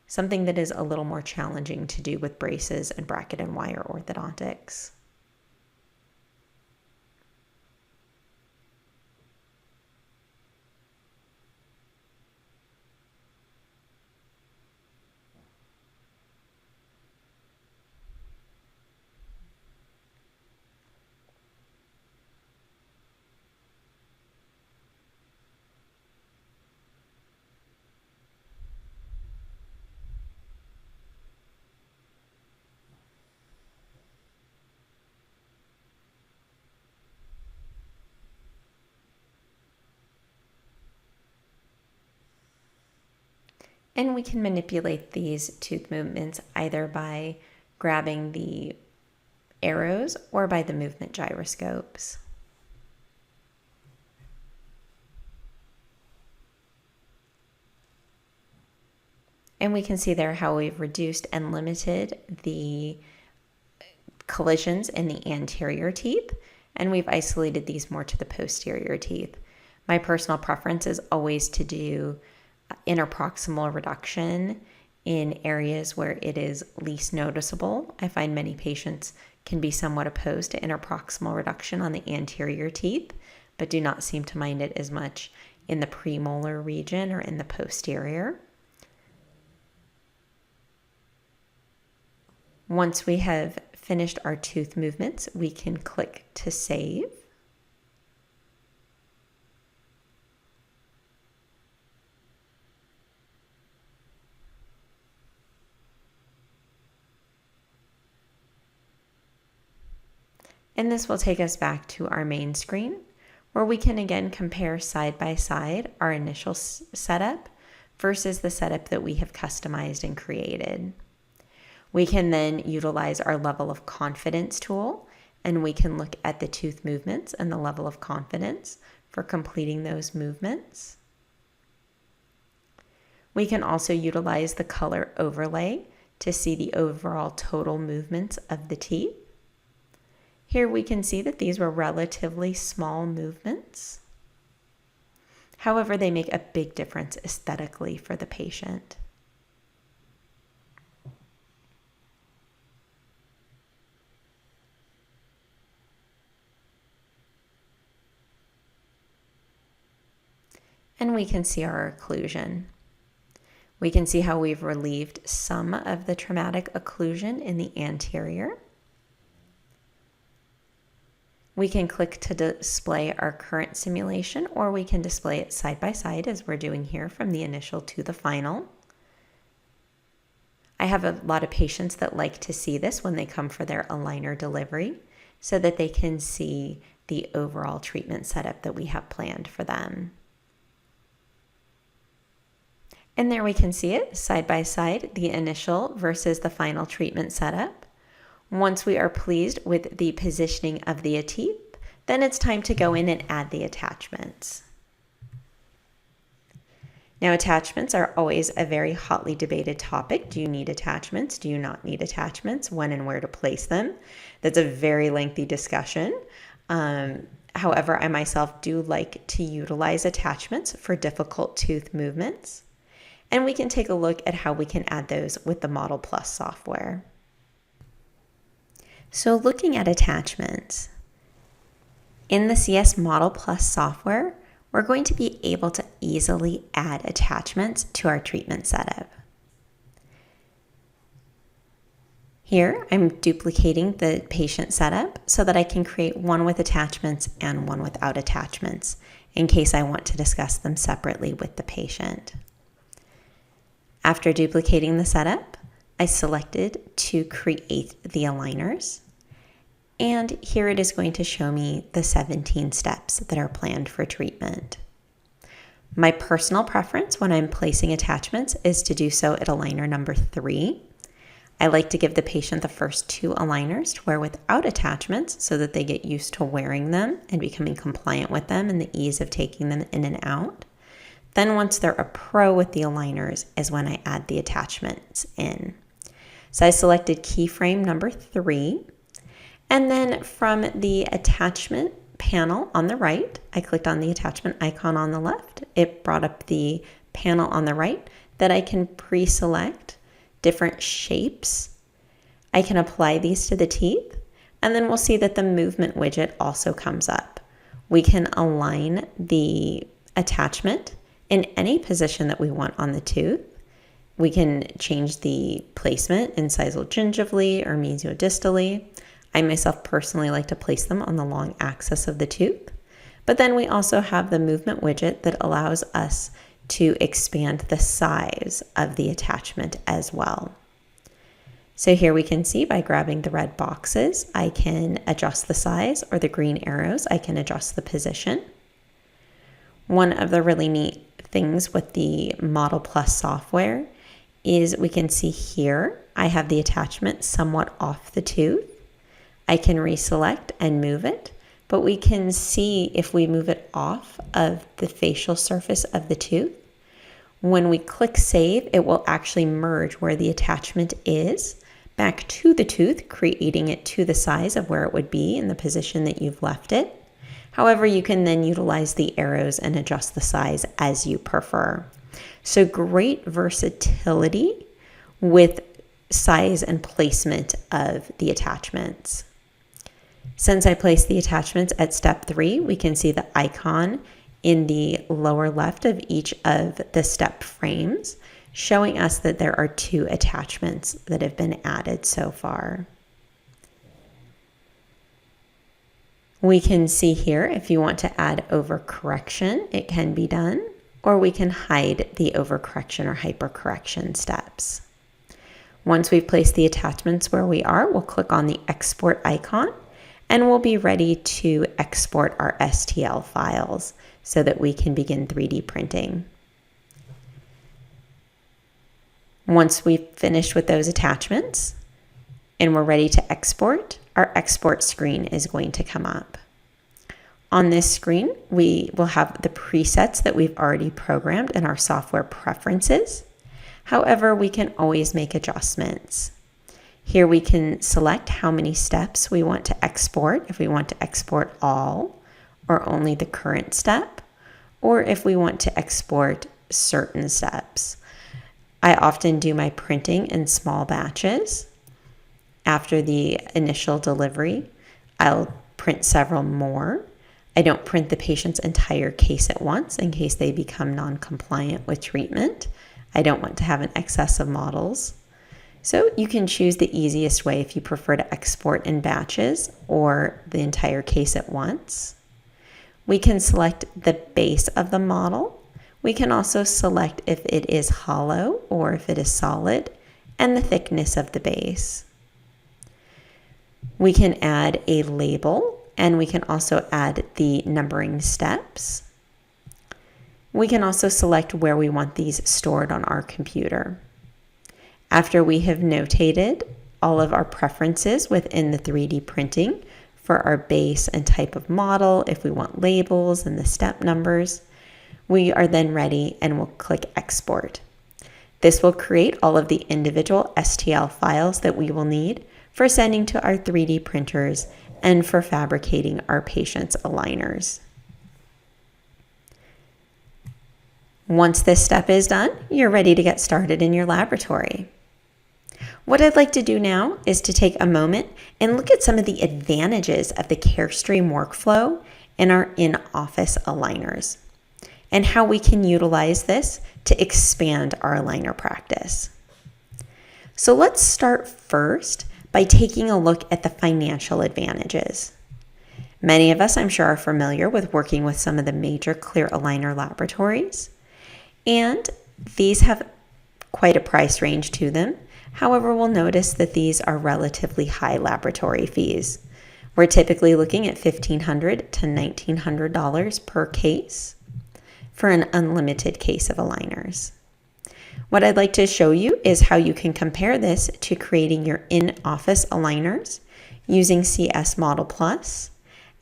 [SPEAKER 1] something that is a little more challenging to do with braces and bracket and wire orthodontics. And we can manipulate these tooth movements either by grabbing the arrows or by the movement gyroscopes. And we can see there how we've reduced and limited the collisions in the anterior teeth, and we've isolated these more to the posterior teeth. My personal preference is always to do interproximal reduction in areas where it is least noticeable. I find many patients can be somewhat opposed to interproximal reduction on the anterior teeth, but do not seem to mind it as much in the premolar region or in the posterior. Once we have finished our tooth movements, we can click to save. And this will take us back to our main screen, where we can again compare side by side our initial setup versus the setup that we have customized and created. We can then utilize our level of confidence tool, and we can look at the tooth movements and the level of confidence for completing those movements. We can also utilize the color overlay to see the overall total movements of the teeth. Here we can see that these were relatively small movements. However, they make a big difference aesthetically for the patient. And we can see our occlusion. We can see how we've relieved some of the traumatic occlusion in the anterior. We can click to display our current simulation, or we can display it side by side as we're doing here from the initial to the final. I have a lot of patients that like to see this when they come for their aligner delivery so that they can see the overall treatment setup that we have planned for them. And there we can see it side by side, the initial versus the final treatment setup. Once we are pleased with the positioning of the teeth, then it's time to go in and add the attachments. Now, attachments are always a very hotly debated topic. Do you need attachments? Do you not need attachments? When and where to place them? That's a very lengthy discussion. However, I myself do like to utilize attachments for difficult tooth movements. And we can take a look at how we can add those with the Model Plus software. So looking at attachments, in the CS Model Plus software, we're going to be able to easily add attachments to our treatment setup. Here, I'm duplicating the patient setup so that I can create one with attachments and one without attachments in case I want to discuss them separately with the patient. After duplicating the setup, I selected to create the aligners. And here it is going to show me the 17 steps that are planned for treatment. My personal preference when I'm placing attachments is to do so at aligner number 3. I like to give the patient the first 2 aligners to wear without attachments so that they get used to wearing them and becoming compliant with them and the ease of taking them in and out. Then once they're a pro with the aligners is when I add the attachments in. So I selected keyframe number 3. And then from the attachment panel on the right, I clicked on the attachment icon on the left. It brought up the panel on the right that I can pre-select different shapes. I can apply these to the teeth, and then we'll see that the movement widget also comes up. We can align the attachment in any position that we want on the tooth. We can change the placement incisal gingivally or mesiodistally. I myself personally like to place them on the long axis of the tooth. But then we also have the movement widget that allows us to expand the size of the attachment as well. So here we can see by grabbing the red boxes, I can adjust the size, or the green arrows, I can adjust the position. One of the really neat things with the Model Plus software is we can see here, I have the attachment somewhat off the tooth. I can reselect and move it, but we can see if we move it off of the facial surface of the tooth. When we click save, it will actually merge where the attachment is back to the tooth, creating it to the size of where it would be in the position that you've left it. However, you can then utilize the arrows and adjust the size as you prefer. So great versatility with size and placement of the attachments. Since I placed the attachments at step 3, we can see the icon in the lower left of each of the step frames, showing us that there are 2 attachments that have been added so far. We can see here if you want to add overcorrection, it can be done, or we can hide the overcorrection or hypercorrection steps. Once we've placed the attachments where we are, we'll click on the export icon and we'll be ready to export our STL files so that we can begin 3D printing. Once we've finished with those attachments and we're ready to export, our export screen is going to come up. On this screen, we will have the presets that we've already programmed in our software preferences. However, we can always make adjustments. Here we can select how many steps we want to export, if we want to export all or only the current step, or if we want to export certain steps. I often do my printing in small batches. After the initial delivery, I'll print several more. I don't print the patient's entire case at once in case they become non-compliant with treatment. I don't want to have an excess of models. So you can choose the easiest way if you prefer to export in batches or the entire case at once. We can select the base of the model. We can also select if it is hollow or if it is solid and the thickness of the base. We can add a label and we can also add the numbering steps. We can also select where we want these stored on our computer. After we have notated all of our preferences within the 3D printing for our base and type of model, if we want labels and the step numbers, we are then ready and we'll click export. This will create all of the individual STL files that we will need for sending to our 3D printers and for fabricating our patient's aligners. Once this step is done, you're ready to get started in your laboratory. What I'd like to do now is to take a moment and look at some of the advantages of the Carestream workflow in our in-office aligners and how we can utilize this to expand our aligner practice. So let's start first by taking a look at the financial advantages. Many of us, I'm sure, are familiar with working with some of the major clear aligner laboratories, and these have quite a price range to them. However, we'll notice that these are relatively high laboratory fees. We're typically looking at $1,500 to $1,900 per case for an unlimited case of aligners. What I'd like to show you is how you can compare this to creating your in-office aligners using CS Model Plus,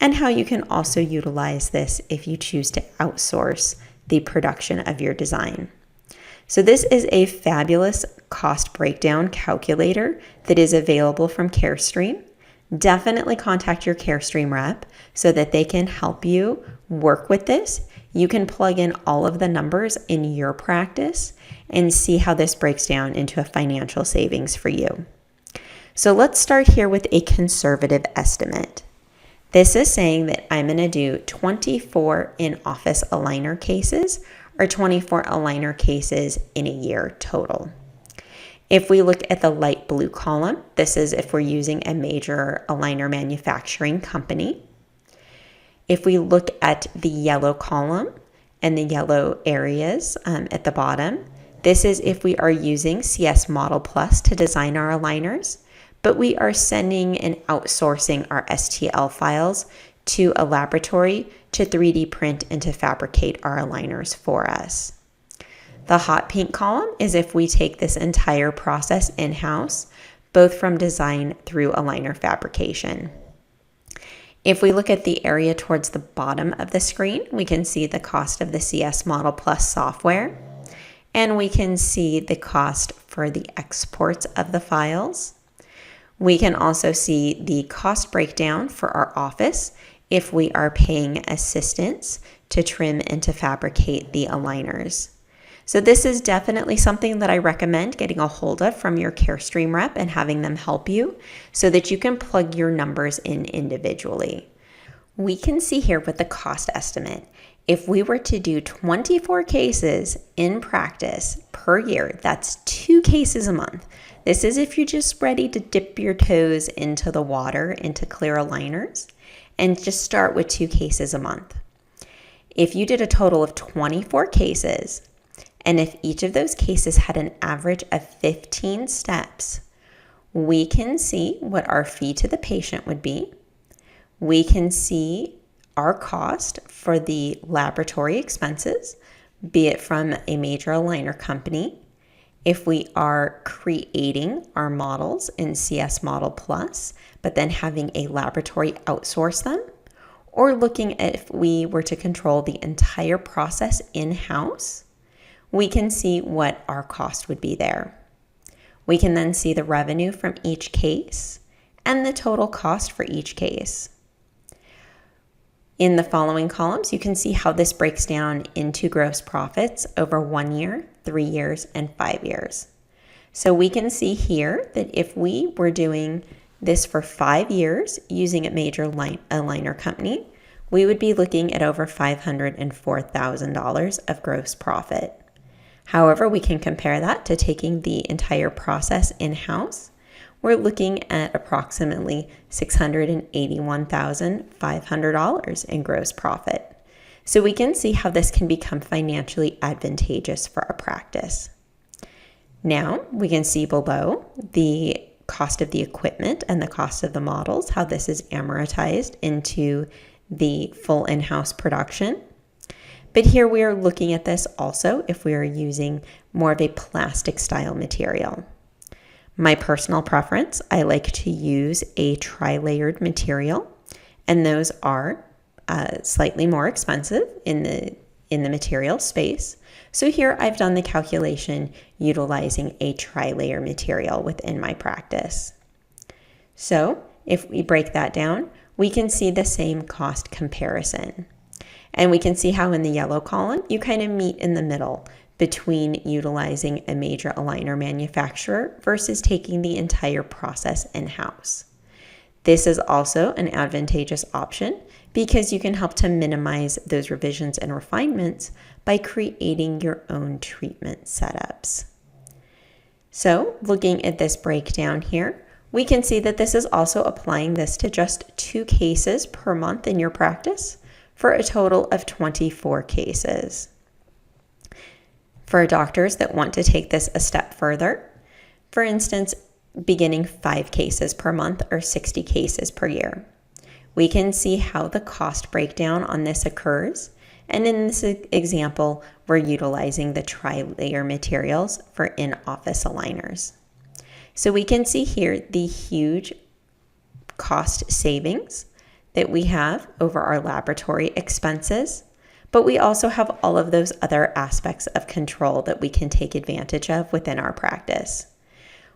[SPEAKER 1] and how you can also utilize this if you choose to outsource the production of your design. So this is a fabulous cost breakdown calculator that is available from Carestream. Definitely contact your Carestream rep so that they can help you work with this. You can plug in all of the numbers in your practice and see how this breaks down into a financial savings for you. So let's start here with a conservative estimate. This is saying that I'm going to do 24 in-office aligner cases or 24 aligner cases in a year total. If we look at the light blue column, this is if we're using a major aligner manufacturing company. If we look at the yellow column and the yellow areas at the bottom, this is if we are using CS Model Plus to design our aligners, but we are sending and outsourcing our STL files to a laboratory to 3D print and to fabricate our aligners for us. The hot pink column is if we take this entire process in-house, both from design through aligner fabrication. If we look at the area towards the bottom of the screen, we can see the cost of the CS Model Plus software, and we can see the cost for the exports of the files. We can also see the cost breakdown for our office if we are paying assistants to trim and to fabricate the aligners. So this is definitely something that I recommend getting a hold of from your Carestream rep and having them help you so that you can plug your numbers in individually. We can see here with the cost estimate, if we were to do 24 cases in practice per year, that's 2 cases a month. This is if you're just ready to dip your toes into the water, into clear aligners, and just start with 2 cases a month. If you did a total of 24 cases, and if each of those cases had an average of 15 steps, we can see what our fee to the patient would be. We can see our cost for the laboratory expenses, be it from a major aligner company. If we are creating our models in CS Model Plus, but then having a laboratory outsource them, or looking at if we were to control the entire process in-house, we can see what our cost would be there. We can then see the revenue from each case and the total cost for each case. In the following columns, you can see how this breaks down into gross profits over 1 year, 3 years, and 5 years. So we can see here that if we were doing this for 5 years using a major aligner company, we would be looking at over $504,000 of gross profit. However, we can compare that to taking the entire process in-house. We're looking at approximately $681,500 in gross profit. So we can see how this can become financially advantageous for our practice. Now we can see below the cost of the equipment and the cost of the models, how this is amortized into the full in-house production. But here we are looking at this also if we are using more of a plastic style material. My personal preference, I like to use a tri-layered material, and those are slightly more expensive in the material space. So here I've done the calculation utilizing a tri-layer material within my practice. So if we break that down, we can see the same cost comparison. And we can see how in the yellow column, you kind of meet in the middle between utilizing a major aligner manufacturer versus taking the entire process in-house. This is also an advantageous option because you can help to minimize those revisions and refinements by creating your own treatment setups. So, looking at this breakdown here, we can see that this is also applying this to just 2 cases per month in your practice for a total of 24 cases. For doctors that want to take this a step further, for instance, beginning 5 cases per month or 60 cases per year, we can see how the cost breakdown on this occurs. And in this example, we're utilizing the tri-layer materials for in-office aligners. So we can see here the huge cost savings that we have over our laboratory expenses, but we also have all of those other aspects of control that we can take advantage of within our practice.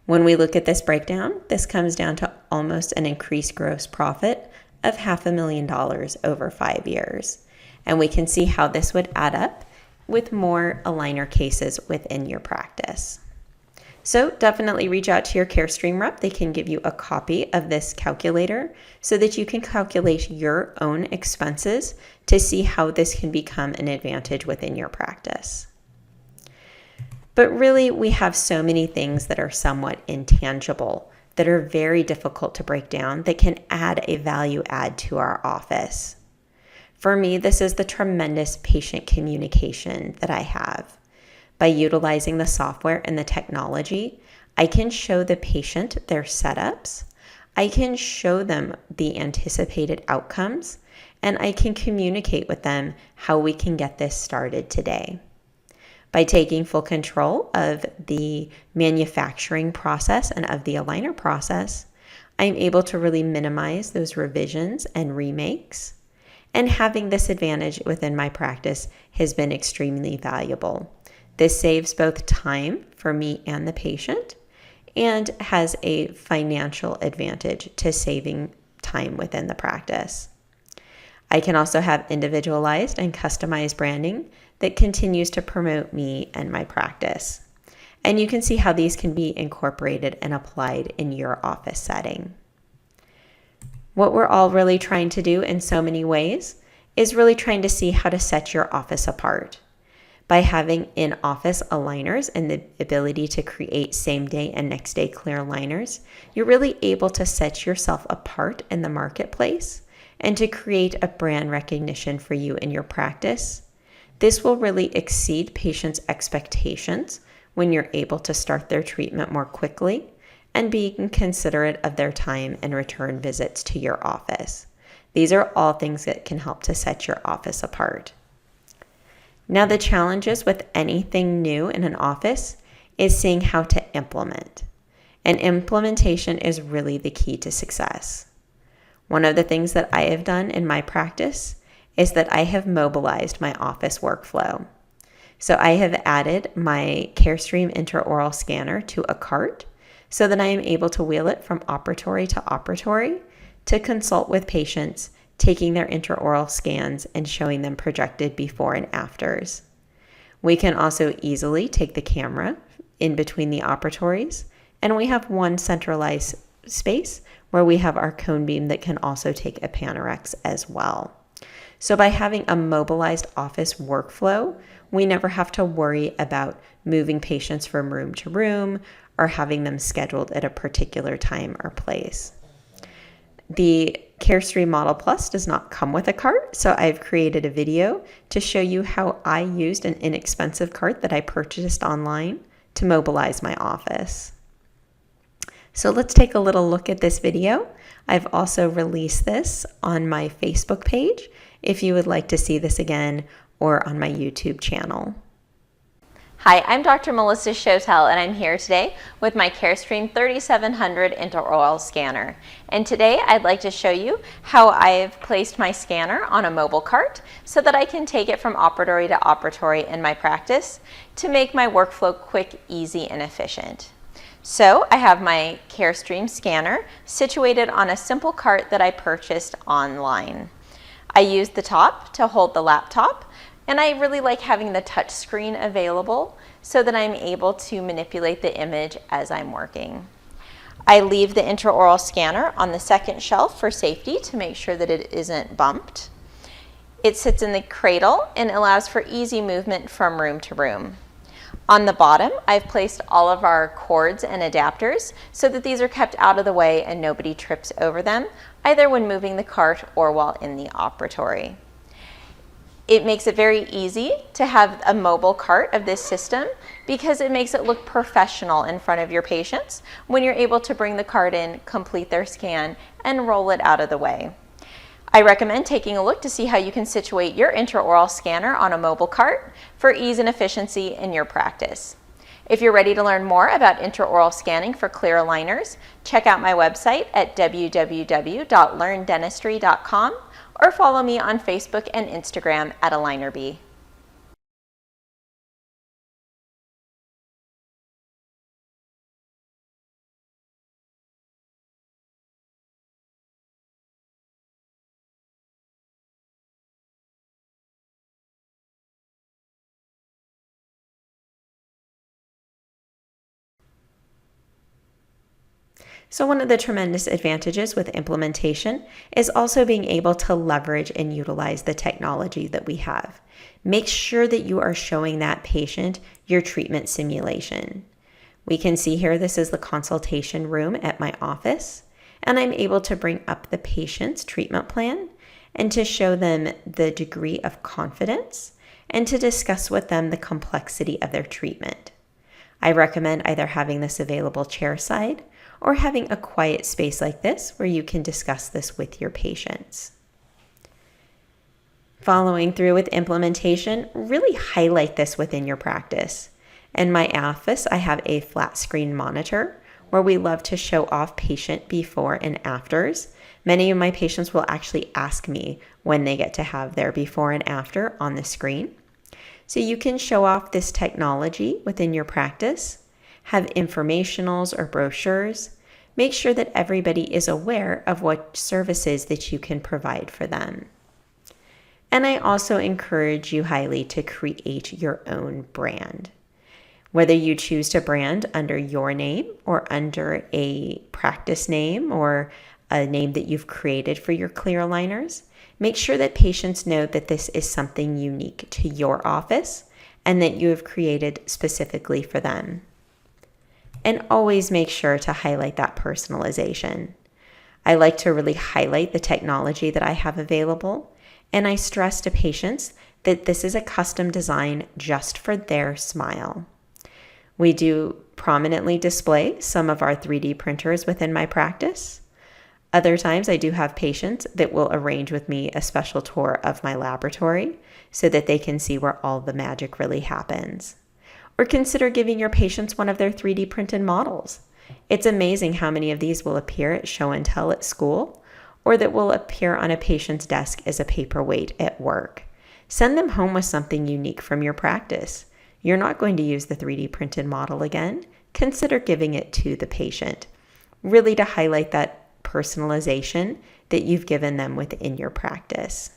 [SPEAKER 1] When we look at this breakdown, this comes down to almost an increased gross profit of $500,000 over 5 years. And we can see how this would add up with more aligner cases within your practice. So definitely reach out to your Carestream rep. They can give you a copy of this calculator so that you can calculate your own expenses to see how this can become an advantage within your practice. But really, we have so many things that are somewhat intangible, that are very difficult to break down, that can add a value add to our office. For me, this is the tremendous patient communication that I have. By utilizing the software and the technology, I can show the patient their setups, I can show them the anticipated outcomes, and I can communicate with them how we can get this started today. By taking full control of the manufacturing process and of the aligner process, I'm able to really minimize those revisions and remakes. And having this advantage within my practice has been extremely valuable. This saves both time for me and the patient and has a financial advantage to saving time within the practice. I can also have individualized and customized branding that continues to promote me and my practice. And you can see how these can be incorporated and applied in your office setting. What we're all really trying to do in so many ways is really trying to see how to set your office apart. By having in-office aligners and the ability to create same-day and next-day clear aligners, you're really able to set yourself apart in the marketplace and to create a brand recognition for you in your practice. This will really exceed patients' expectations when you're able to start their treatment more quickly and being considerate of their time and return visits to your office. These are all things that can help to set your office apart. Now, the challenges with anything new in an office is seeing how to implement. And implementation is really the key to success. One of the things that I have done in my practice is that I have mobilized my office workflow. So I have added my Carestream Intraoral Scanner to a cart so that I am able to wheel it from operatory to operatory to consult with patients, taking their intraoral scans and showing them projected before and afters. We can also easily take the camera in between the operatories, and we have one centralized space where we have our cone beam that can also take a Panorex as well. So by having a mobilized office workflow, we never have to worry about moving patients from room to room or having them scheduled at a particular time or place. The Carestream Model Plus does not come with a cart, so I've created a video to show you how I used an inexpensive cart that I purchased online to mobilize my office. So let's take a little look at this video. I've also released this on my Facebook page if you would like to see this again, or on my YouTube channel.
[SPEAKER 2] Hi, I'm Dr. Melissa Chotel, and I'm here today with my Carestream 3700 intraoral scanner. And today I'd like to show you how I've placed my scanner on a mobile cart so that I can take it from operatory to operatory in my practice to make my workflow quick, easy, and efficient. So I have my Carestream scanner situated on a simple cart that I purchased online. I use the top to hold the laptop, And I really like having the touch screen available so that I'm able to manipulate the image as I'm working. I leave the intraoral scanner on the second shelf for safety to make sure that it isn't bumped. It sits in the cradle and allows for easy movement from room to room. On the bottom, I've placed all of our cords and adapters so that these are kept out of the way and nobody trips over them, either when moving the cart or while in the operatory. It makes it very easy to have a mobile cart of this system because it makes it look professional in front of your patients when you're able to bring the cart in, complete their scan, and roll it out of the way. I recommend taking a look to see how you can situate your intraoral scanner on a mobile cart for ease and efficiency in your practice. If you're ready to learn more about intraoral scanning for clear aligners, check out my website at www.learndentistry.com or follow me on Facebook and Instagram at AlignerBee.
[SPEAKER 1] So one of the tremendous advantages with implementation is also being able to leverage and utilize the technology that we have. Make sure that you are showing that patient your treatment simulation. We can see here, this is the consultation room at my office, and I'm able to bring up the patient's treatment plan and to show them the degree of confidence and to discuss with them the complexity of their treatment. I recommend either having this available chairside or having a quiet space like this where you can discuss this with your patients. Following through with implementation, really highlight this within your practice. In my office, I have a flat screen monitor where we love to show off patient before and afters. Many of my patients will actually ask me when they get to have their before and after on the screen. So you can show off this technology within your practice, have informationals or brochures. Make sure that everybody is aware of what services that you can provide for them. And I also encourage you highly to create your own brand. Whether you choose to brand under your name or under a practice name or a name that you've created for your clear aligners, make sure that patients know that this is something unique to your office and that you have created specifically for them. And always make sure to highlight that personalization. I like to really highlight the technology that I have available, and I stress to patients that this is a custom design just for their smile. We do prominently display some of our 3D printers within my practice. Other times I do have patients that will arrange with me a special tour of my laboratory so that they can see where all the magic really happens. Or consider giving your patients one of their 3D printed models. It's amazing how many of these will appear at show and tell at school, or that will appear on a patient's desk as a paperweight at work. Send them home with something unique from your practice. You're not going to use the 3D printed model again. Consider giving it to the patient, really to highlight that personalization that you've given them within your practice.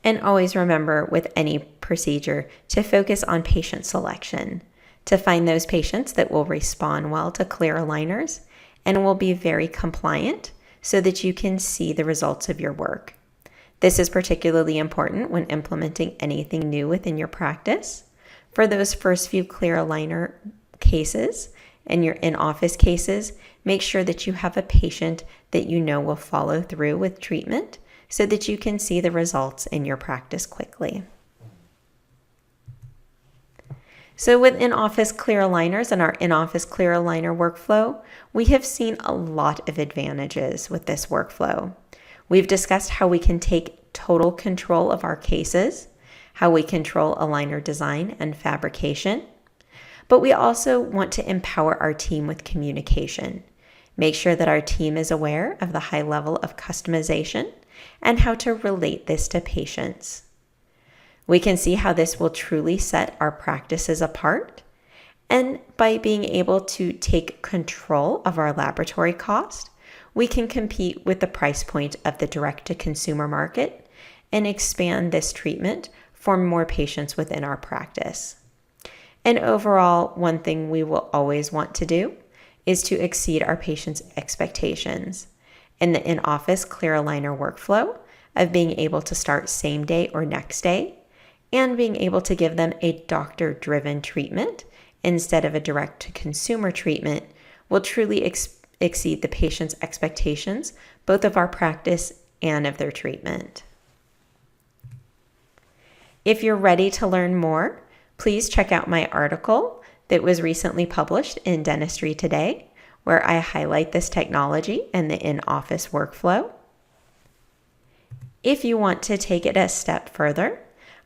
[SPEAKER 1] And always remember with any procedure to focus on patient selection, to find those patients that will respond well to clear aligners and will be very compliant so that you can see the results of your work. This is particularly important when implementing anything new within your practice. For those first few clear aligner cases and your in-office cases, make sure that you have a patient that you know will follow through with treatment so that you can see the results in your practice quickly. So with in-office clear aligners and our in-office clear aligner workflow, we have seen a lot of advantages with this workflow. We've discussed how we can take total control of our cases, how we control aligner design and fabrication, but we also want to empower our team with communication. Make sure that our team is aware of the high level of customization and how to relate this to patients. We can see how this will truly set our practices apart, and by being able to take control of our laboratory cost, we can compete with the price point of the direct-to-consumer market and expand this treatment for more patients within our practice. And overall, one thing we will always want to do is to exceed our patients' expectations. In the in-office clear aligner workflow of being able to start same day or next day, and being able to give them a doctor-driven treatment instead of a direct-to-consumer treatment will truly exceed the patient's expectations, both of our practice and of their treatment. If you're ready to learn more, please check out my article that was recently published in Dentistry Today, where I highlight this technology and the in-office workflow. If you want to take it a step further,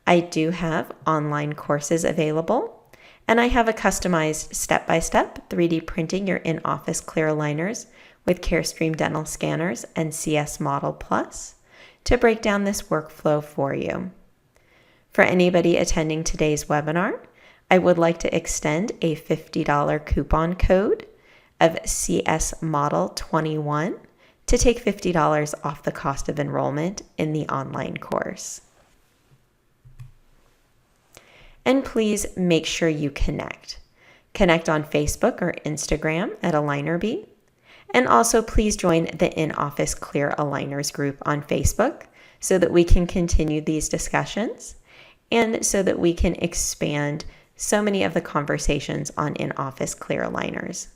[SPEAKER 1] I do have online courses available, and I have a customized step-by-step 3D printing your in-office clear aligners with Carestream Dental scanners and CS Model Plus to break down this workflow for you. For anybody attending today's webinar, I would like to extend a $50 coupon code of CS Model 21 to take $50 off the cost of enrollment in the online course. And please make sure you connect. Connect on Facebook or Instagram at AlignerBee. And also please join the In-Office Clear Aligners group on Facebook so that we can continue these discussions and so that we can expand so many of the conversations on in-office clear aligners.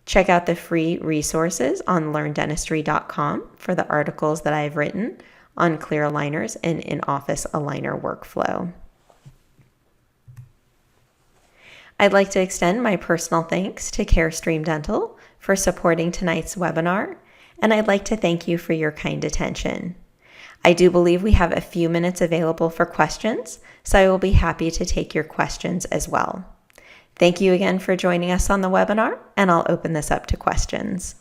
[SPEAKER 1] Check out the free resources on learndentistry.com for the articles that I've written on clear aligners and in-office aligner workflow. I'd like to extend my personal thanks to Carestream Dental for supporting tonight's webinar, and I'd like to thank you for your kind attention. I do believe we have a few minutes available for questions, so I will be happy to take your questions as well. Thank you again for joining us on the webinar, and I'll open this up to questions.